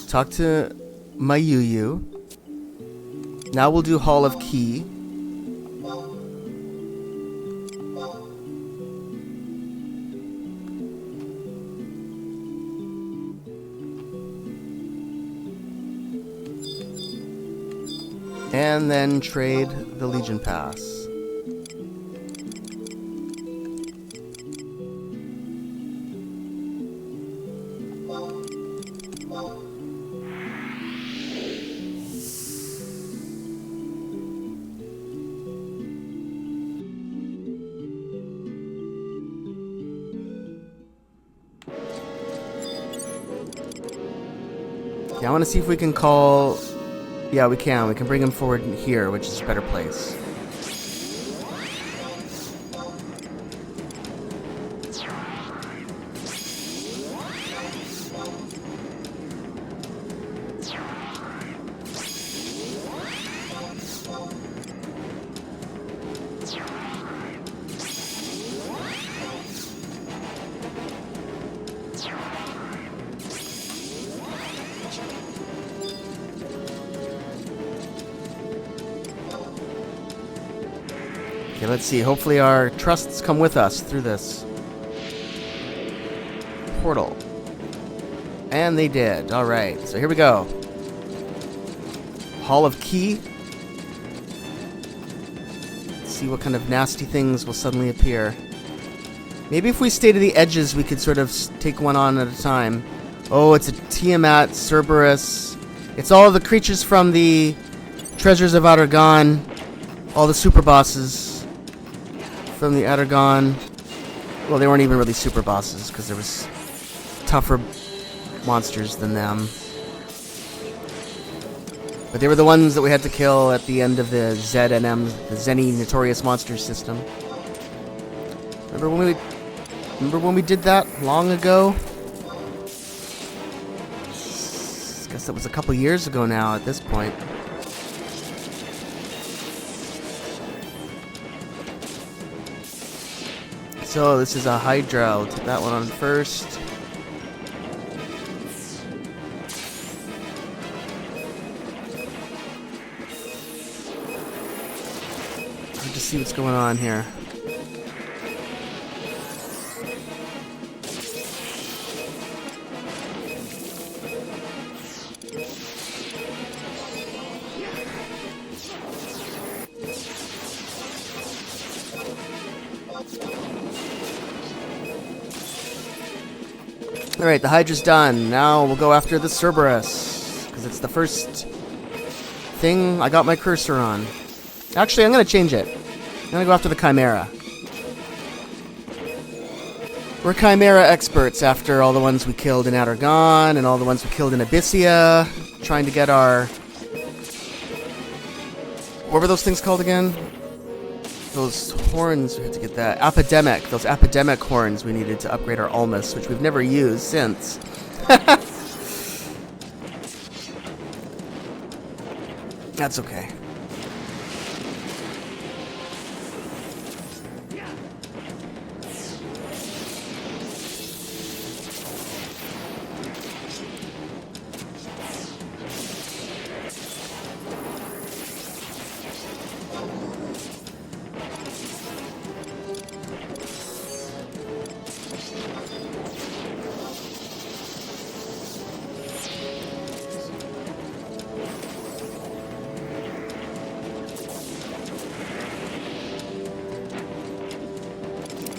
Talk to Mayuyu. Now we'll do Hall of Key. And then trade the Legion Pass. Yeah, I want to see if we can call... Yeah, we can. We can bring him forward here, which is a better place. Okay, let's see. Hopefully our trusts come with us through this portal. And they did. Alright, so here we go. Hall of Key. Let's see what kind of nasty things will suddenly appear. Maybe if we stay to the edges, we could sort of take one on at a time. Oh, it's a Tiamat, Cerberus. It's all the creatures from the Treasures of Adargon. All the super bosses from the Adargon. Well, they weren't even really super bosses, because there was tougher monsters than them. But they were the ones that we had to kill at the end of the ZNM, the Zeni Notorious Monsters system. Remember when we did that long ago? I guess that was a couple years ago now at this point. So this is a Hydra. I'll take that one on first. Let's just see what's going on here. Alright, the Hydra's done. Now we'll go after the Cerberus, because it's the first thing I got my cursor on. Actually, I'm going to change it. I'm going to go after the Chimera. We're Chimera experts after all the ones we killed in Adargon and all the ones we killed in Abyssia. Trying to get our... What were those things called again? Those horns, we had to get that. Epidemic. Those epidemic horns we needed to upgrade our Ulmus, which we've never used since. That's okay.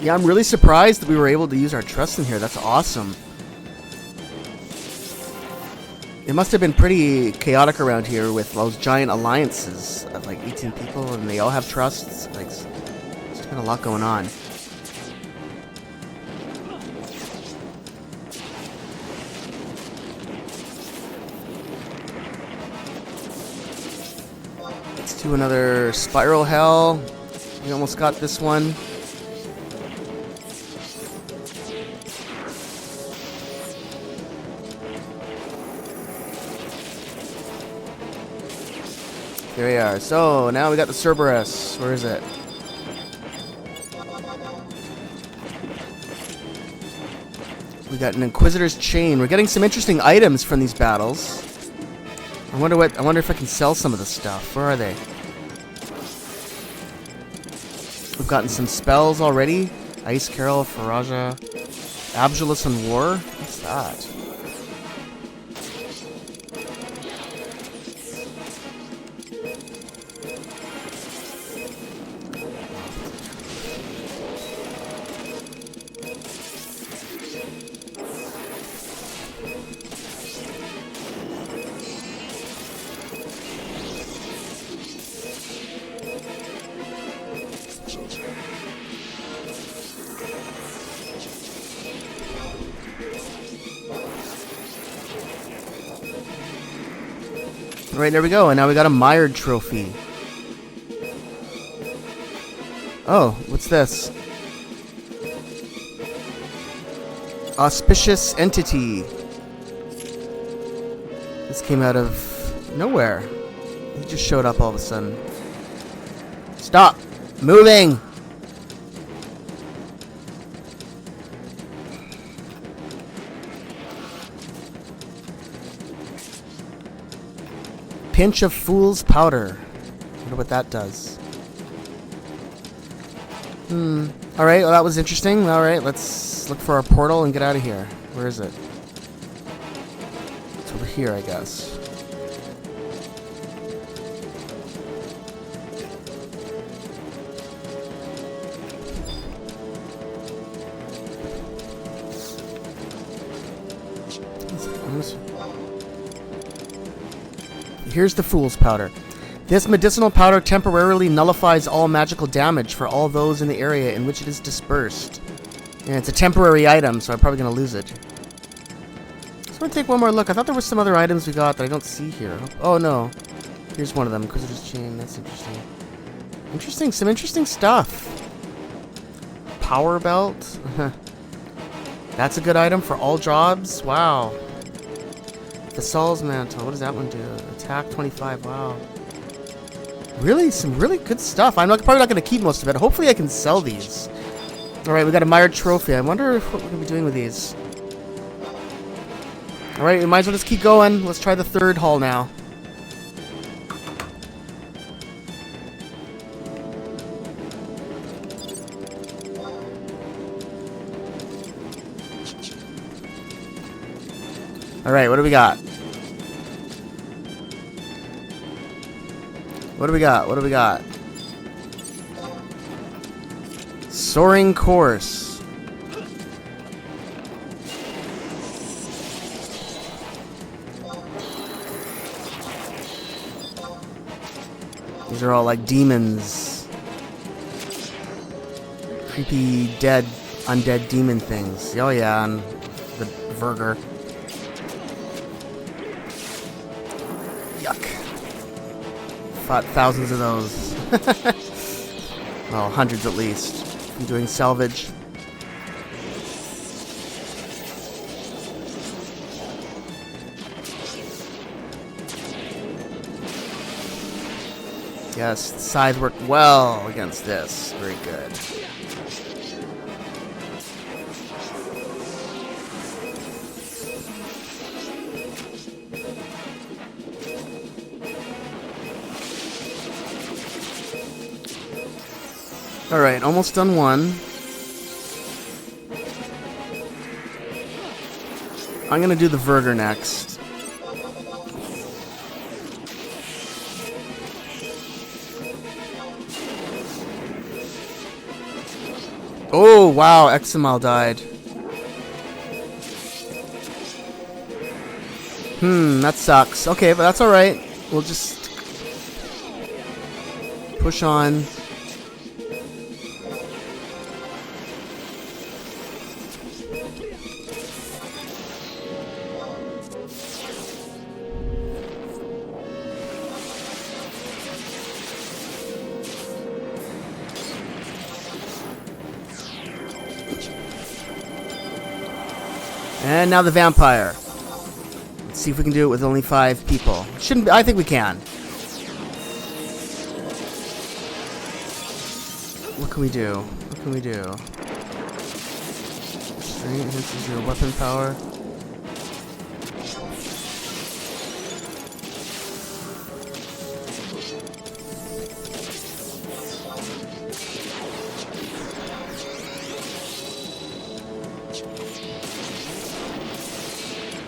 Yeah, I'm really surprised that we were able to use our trust in here. That's awesome. It must have been pretty chaotic around here with those giant alliances of like 18 people, and they all have trusts. Like, there's been a lot going on. Let's do another Spiral Hell. We almost got this one. Here we are. So, now we got the Cerberus. Where is it? We got an Inquisitor's Chain. We're getting some interesting items from these battles. I wonder if I can sell some of the stuff. Where are they? We've gotten some spells already. Ice Carol, Faraja, Abjulus and War. What's that? Right, there we go. And now we got a Mired trophy. Oh, what's this? Auspicious Entity. This came out of nowhere. He just showed up all of a sudden. Stop moving! Pinch of Fool's Powder. Wonder what that does. Alright, well that was interesting. Alright, let's look for our portal and get out of here. Where is it? It's over here, I guess. Here's the Fool's Powder. This medicinal powder temporarily nullifies all magical damage for all those in the area in which it is dispersed. And it's a temporary item, so I'm probably going to lose it. Just want to take one more look. I thought there were some other items we got that I don't see here. Oh, no. Here's one of them. Inquisitor's Chain. That's interesting. Some interesting stuff. Power Belt. That's a good item for all jobs. Wow. The Saul's Mantle. What does that one do? Attack 25. Wow. Really? Some really good stuff. Probably not going to keep most of it. Hopefully I can sell these. Alright, we got a Mired trophy. I wonder what we're going to be doing with these. Alright, we might as well just keep going. Let's try the third hall now. Alright, what do we got? What do we got? What do we got? Soaring Course. These are all like demons. Creepy, dead, undead demon things. Oh yeah, and the Verger. Yuck. Fought thousands of those. Well, hundreds at least. I'm doing salvage. Yes, the scythe worked well against this. Very good. Alright, almost done one. I'm gonna do the Verger next. Oh, wow, Eximal died. That sucks. Okay, but that's alright. We'll just push on. And now the vampire. Let's see if we can do it with only 5 people. Shouldn't be, I think we can. What can we do? What can we do? Strength enhances your weapon power.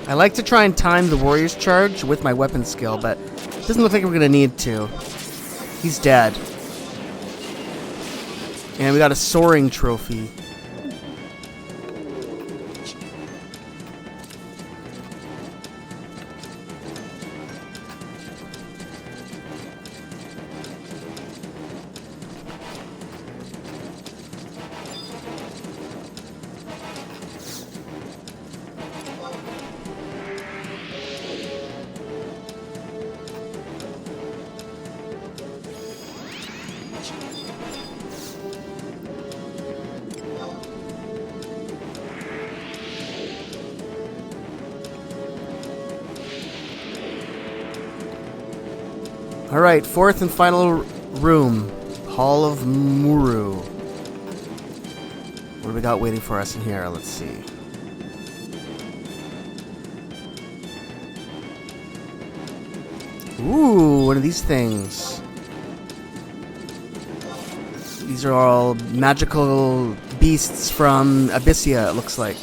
I like to try and time the warrior's charge with my weapon skill, but it doesn't look like we're going to need to. He's dead. And we got a soaring trophy. Alright, fourth and final room. Hall of Muru. What do we got waiting for us in here? Let's see. Ooh, one of these things. These are all magical beasts from Abyssia, it looks like.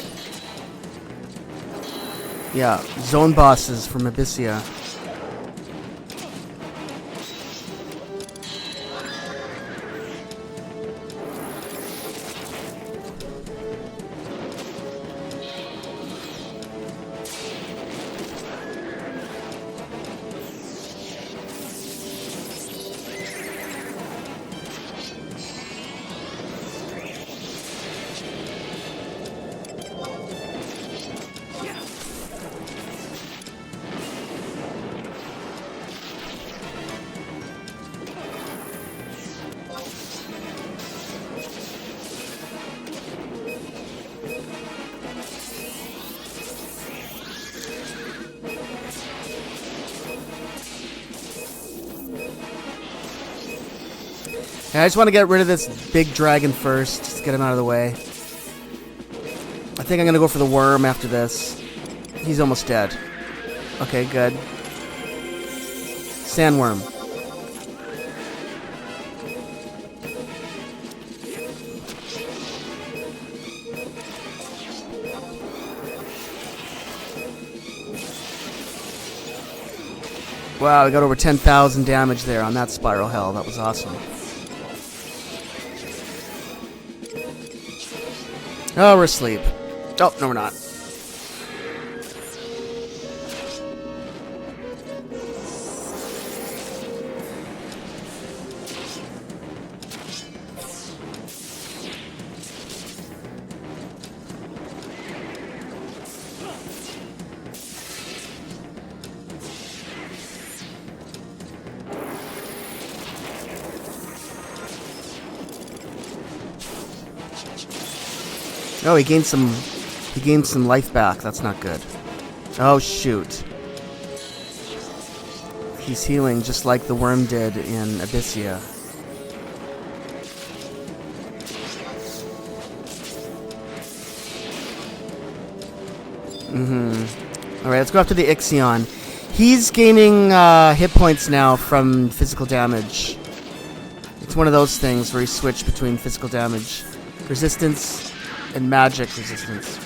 Yeah, zone bosses from Abyssia. Yeah, I just want to get rid of this big dragon first, just get him out of the way. I think I'm going to go for the worm after this. He's almost dead. Okay, good. Sandworm. Wow, we got over 10,000 damage there on that spiral hell. That was awesome. Oh, we're asleep. Oh, no, we're not. Oh, he gained some life back. That's not good. Oh, shoot. He's healing just like the worm did in Abyssia. Alright, let's go after the Ixion. He's gaining hit points now from physical damage. It's one of those things where he switched between physical damage resistance and magic resistance.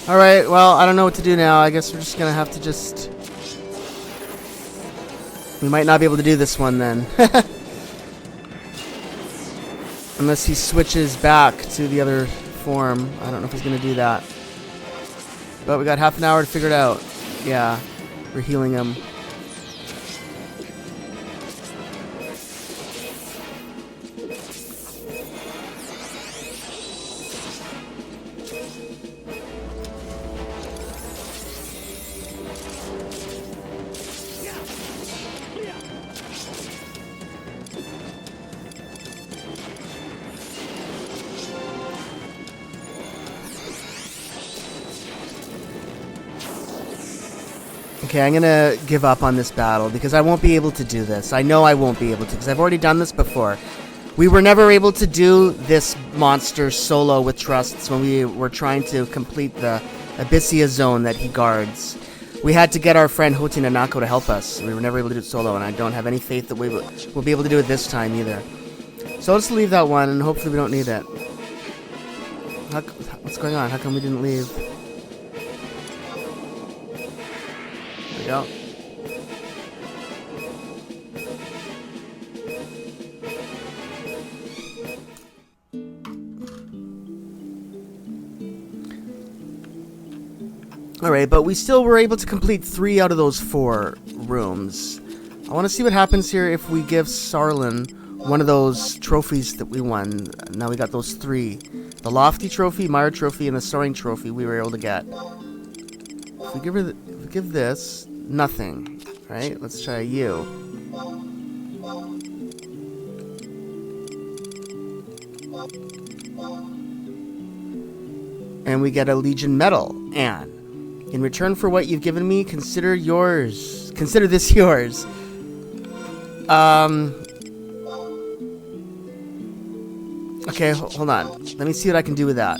Alright, well, I don't know what to do now. I guess we're just gonna have to just... We might not be able to do this one then. Unless he switches back to the other form. I don't know if he's gonna do that. But we got half an hour to figure it out. Yeah, we're healing him. Okay, I'm gonna give up on this battle because I won't be able to do this. I know I won't be able to because I've already done this before. We were never able to do this monster solo with trusts when we were trying to complete the Abyssia zone that he guards. We had to get our friend Hoti Nanako to help us. We were never able to do it solo, and I don't have any faith that we'll be able to do it this time either. So let's leave that one, and hopefully we don't need it. What's going on? How come we didn't leave? There we go. Alright, but we still were able to complete 3 out of those 4 rooms. I want to see what happens here if we give Sarlin one of those trophies that we won. Now we got those 3. The Lofty Trophy, Mire Trophy, and the Soaring Trophy we were able to get. If we give this, nothing. Right? Let's try you. And we get a Legion Medal. And in return for what you've given me, consider yours. Consider this yours. Okay, hold on. Let me see what I can do with that.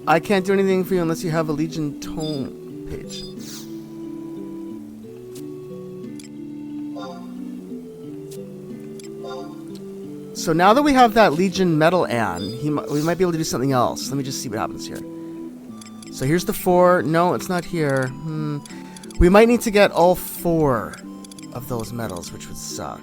I can't do anything for you unless you have a Legion Tome page. So now that we have that Legion Medal, Anne, we might be able to do something else. Let me just see what happens here. So here's the 4. No, it's not here. We might need to get all 4 of those medals, which would suck.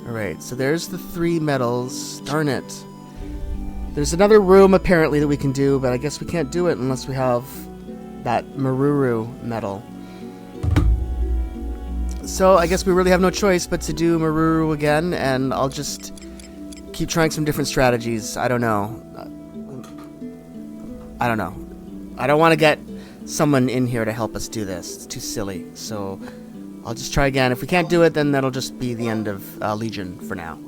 Alright, so there's the 3 medals. Darn it. There's another room apparently that we can do, but I guess we can't do it unless we have that Maruru medal. So I guess we really have no choice but to do Maruru again, and I'll just keep trying some different strategies. I don't know. I don't want to get someone in here to help us do this. It's too silly. So I'll just try again. If we can't do it, then that'll just be the end of Legion for now.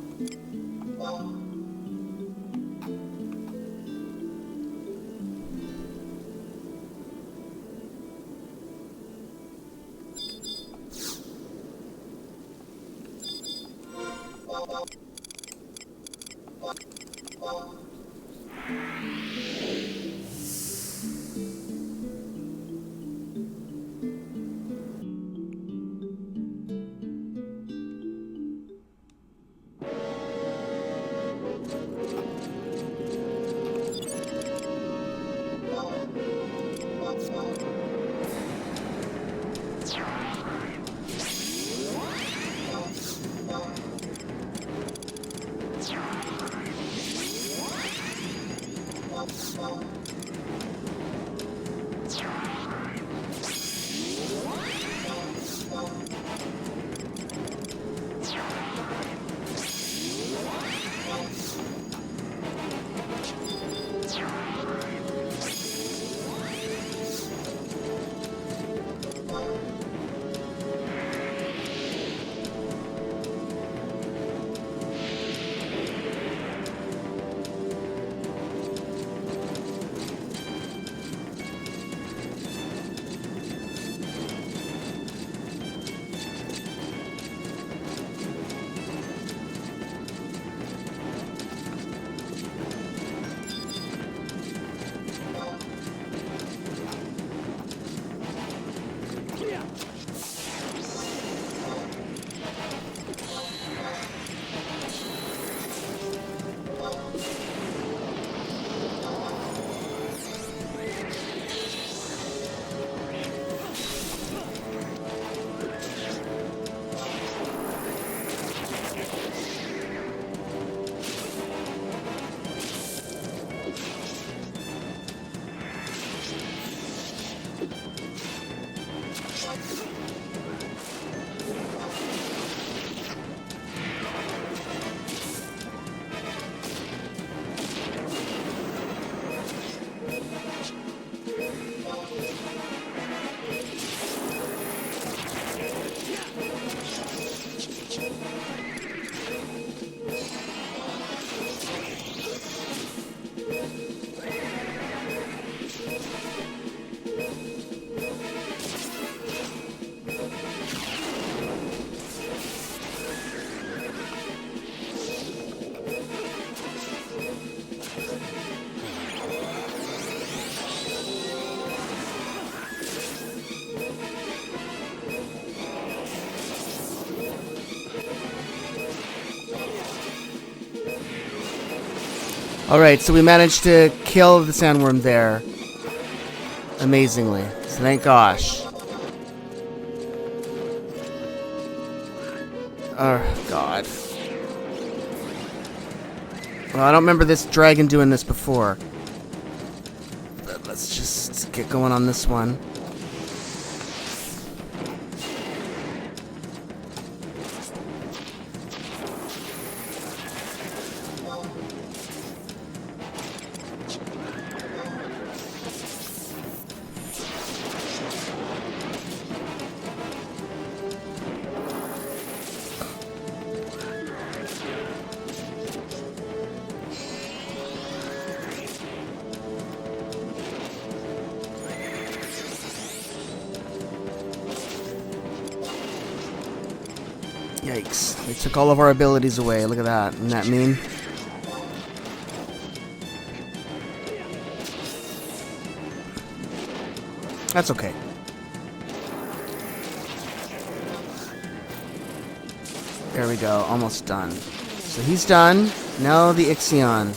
Alright, so we managed to kill the sandworm there. Amazingly. So thank gosh. Oh, God. Well, I don't remember this dragon doing this before. But let's just get going on this one. Yikes. They took all of our abilities away. Look at that. Isn't that mean? That's okay. There we go. Almost done. So he's done. Now the Ixion.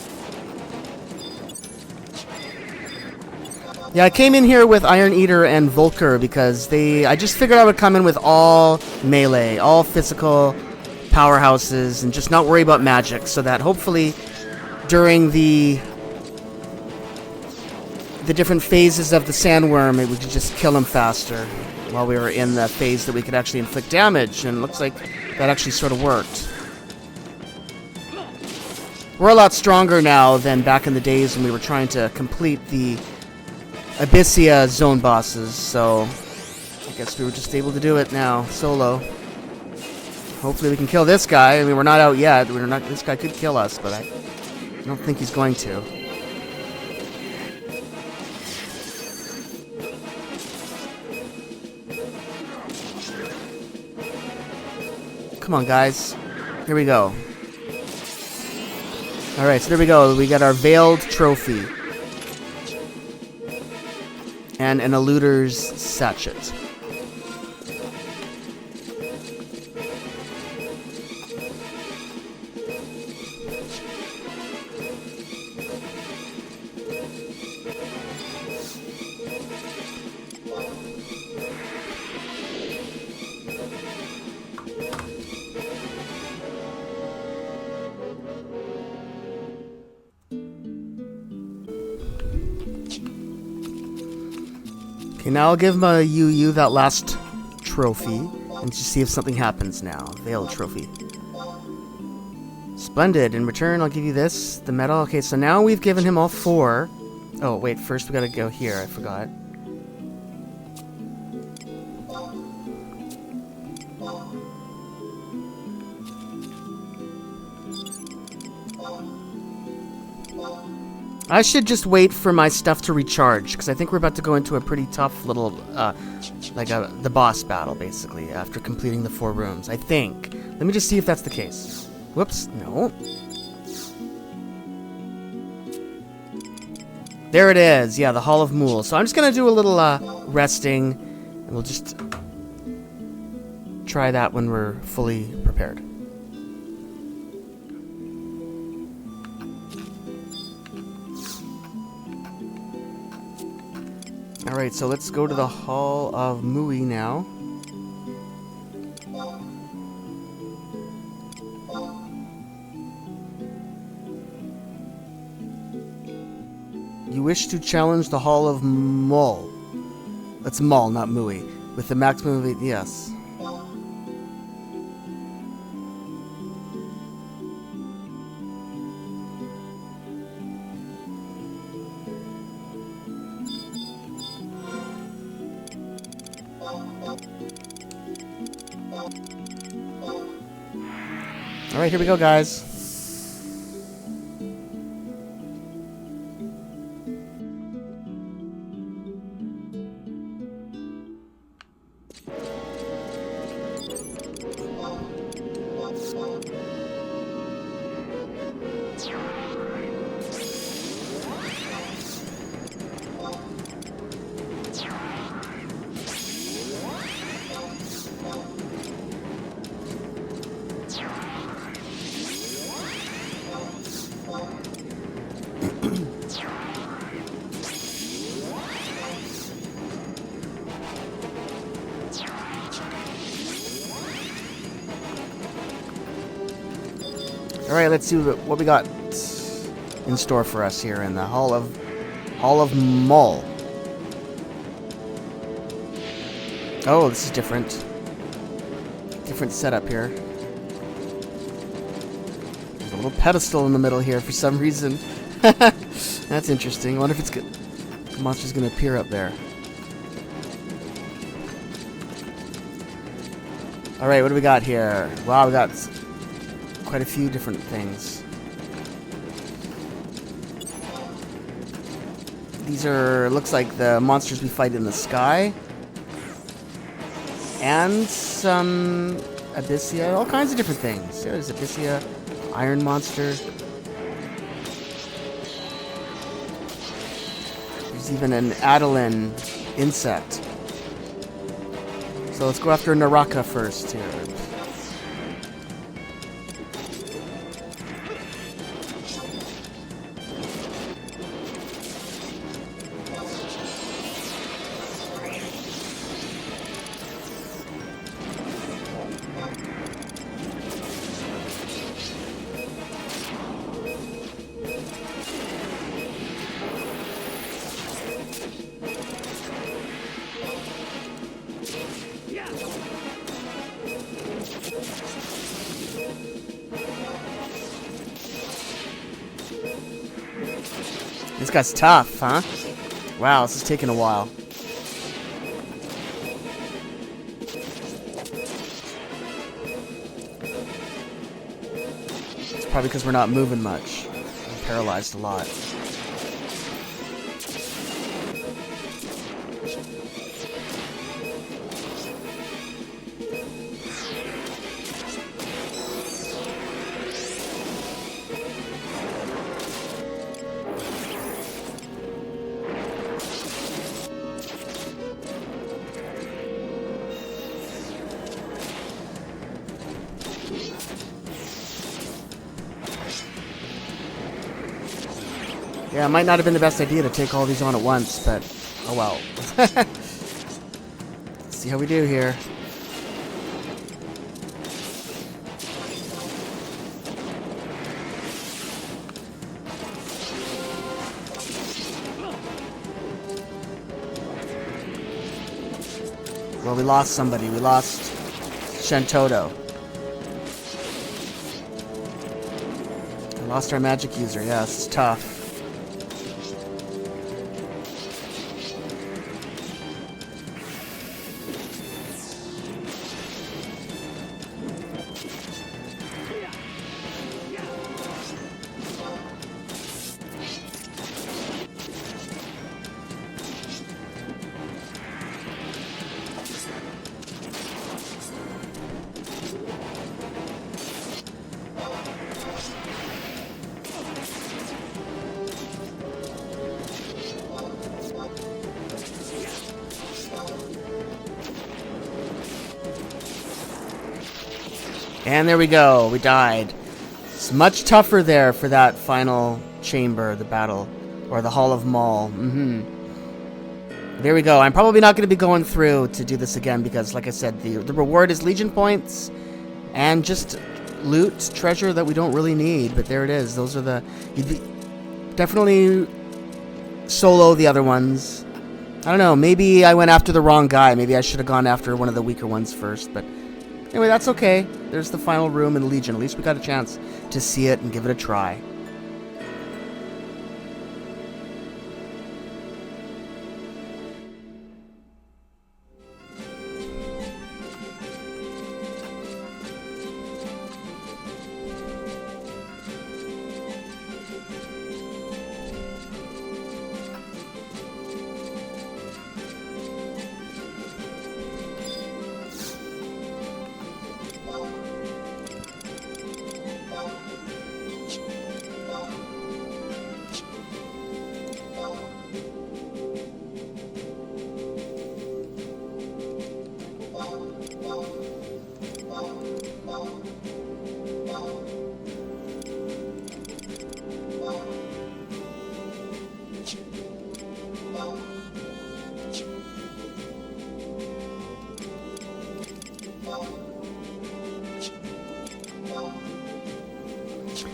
Yeah, I came in here with Iron Eater and Volker because I just figured I would come in with all melee, all physical powerhouses, and just not worry about magic, so that hopefully during the different phases of the sandworm, we could just kill him faster while we were in the phase that we could actually inflict damage, and it looks like that actually sort of worked. We're a lot stronger now than back in the days when we were trying to complete the Abyssia zone bosses, so I guess we were just able to do it now, solo. Hopefully we can kill this guy. I mean, we're not out yet. This guy could kill us, but I don't think he's going to. Come on, guys. Here we go. Alright, so there we go. We got our Veiled Trophy. And an Elluder's Sachet. Okay, now I'll give my Yu that last trophy and just see if something happens now. Veiled Trophy. Splendid. In return, I'll give you this, the medal. Okay, so now we've given him all 4. Oh, wait, first we gotta go here. I forgot. I should just wait for my stuff to recharge, because I think we're about to go into a pretty tough little, the boss battle, basically, after completing the 4 rooms. I think. Let me just see if that's the case. Whoops, no. There it is, yeah, the Hall of Mool. So I'm just going to do a little, resting, and we'll just try that when we're fully prepared. Alright, so let's go to the Hall of Mui now. You wish to challenge the Hall of Mul. That's Mul, not Mui. With the maximum of 8, yes. Alright, here we go, guys. Alright, let's see what we got in store for us here in the Hall of Maul. Oh, this is different. Different setup here. There's a little pedestal in the middle here for some reason. That's interesting. I wonder if the monster's gonna appear up there. Alright, what do we got here? Wow, we got quite a few different things. These are, looks like the monsters we fight in the sky. And some Abyssia, all kinds of different things. There's Abyssia, Iron Monster. There's even an Adeline insect. So let's go after Naraka first here. This guy's tough, huh? Wow, this is taking a while. It's probably because we're not moving much. I'm paralyzed a lot. Yeah, it might not have been the best idea to take all these on at once, but oh well. Let's see how we do here. Well, we lost somebody. We lost Shantoto. We lost our magic user. Yeah, this is tough. And there we go. We died. It's much tougher there for that final chamber, the battle, or the Hall of Maul. There we go. I'm probably not going to be going through to do this again because, like I said, the reward is Legion points and just loot, treasure that we don't really need. But there it is. Those are the... Definitely solo the other ones. I don't know. Maybe I went after the wrong guy. Maybe I should have gone after one of the weaker ones first, but... Anyway, that's okay. There's the final room in Legion. At least we got a chance to see it and give it a try.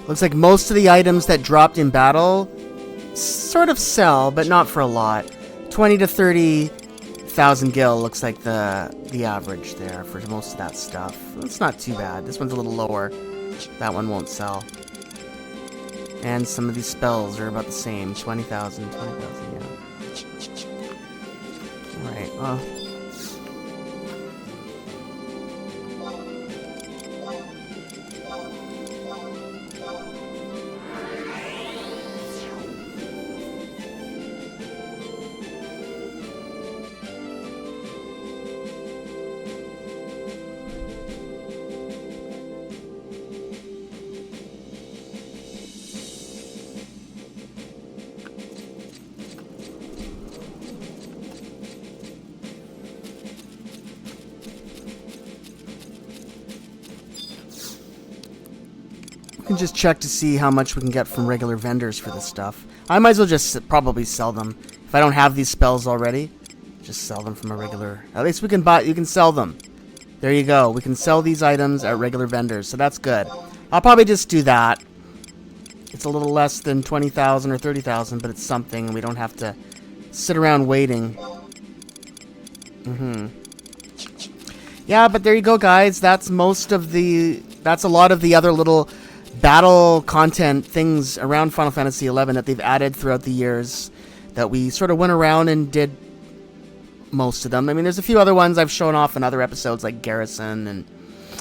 Looks like most of the items that dropped in battle sort of sell, but not for a lot. 20 to 30,000 gil looks like the average there for most of that stuff. It's not too bad. This one's a little lower. That one won't sell. And some of these spells are about the same. 20,000, yeah. Alright, well. We can just check to see how much we can get from regular vendors for this stuff. I might as well just probably sell them. If I don't have these spells already, just sell them from a regular... At least we can buy... You can sell them. There you go. We can sell these items at regular vendors, so that's good. I'll probably just do that. It's a little less than 20,000 or 30,000, but it's something, and we don't have to sit around waiting. Yeah, but there you go, guys. That's most of the... That's a lot of the other little battle content things around Final Fantasy XI that they've added throughout the years that we sort of went around and did most of them. I mean, there's a few other ones I've shown off in other episodes like Garrison, and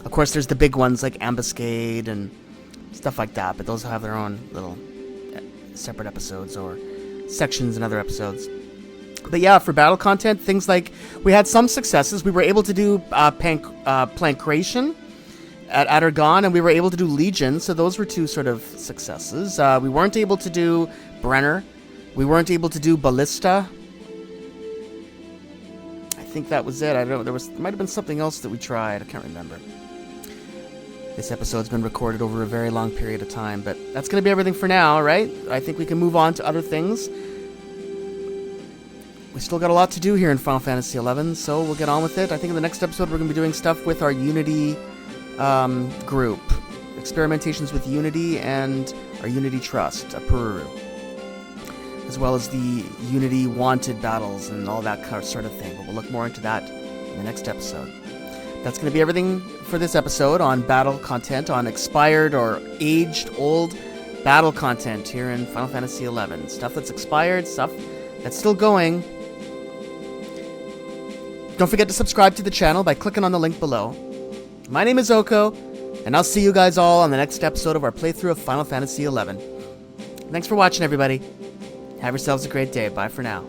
of course there's the big ones like Ambuscade and stuff like that, but those have their own little separate episodes or sections in other episodes. But yeah, for battle content, things like we had some successes. We were able to do Plancration at Adargon, and we were able to do Legion, so those were two sort of successes. We weren't able to do Brenner. We weren't able to do Ballista. I think that was it. I don't know. There might have been something else that we tried. I can't remember. This episode's been recorded over a very long period of time, but that's going to be everything for now, right? I think we can move on to other things. We still got a lot to do here in Final Fantasy XI, so we'll get on with it. I think in the next episode we're going to be doing stuff with our Unity group. Experimentations with Unity and our Unity Trust, Pururu. As well as the Unity wanted battles and all that sort of thing. But we'll look more into that in the next episode. That's going to be everything for this episode on battle content, on expired or aged old battle content here in Final Fantasy XI. Stuff that's expired, stuff that's still going. Don't forget to subscribe to the channel by clicking on the link below. My name is Oko, and I'll see you guys all on the next episode of our playthrough of Final Fantasy XI. Thanks for watching, everybody. Have yourselves a great day. Bye for now.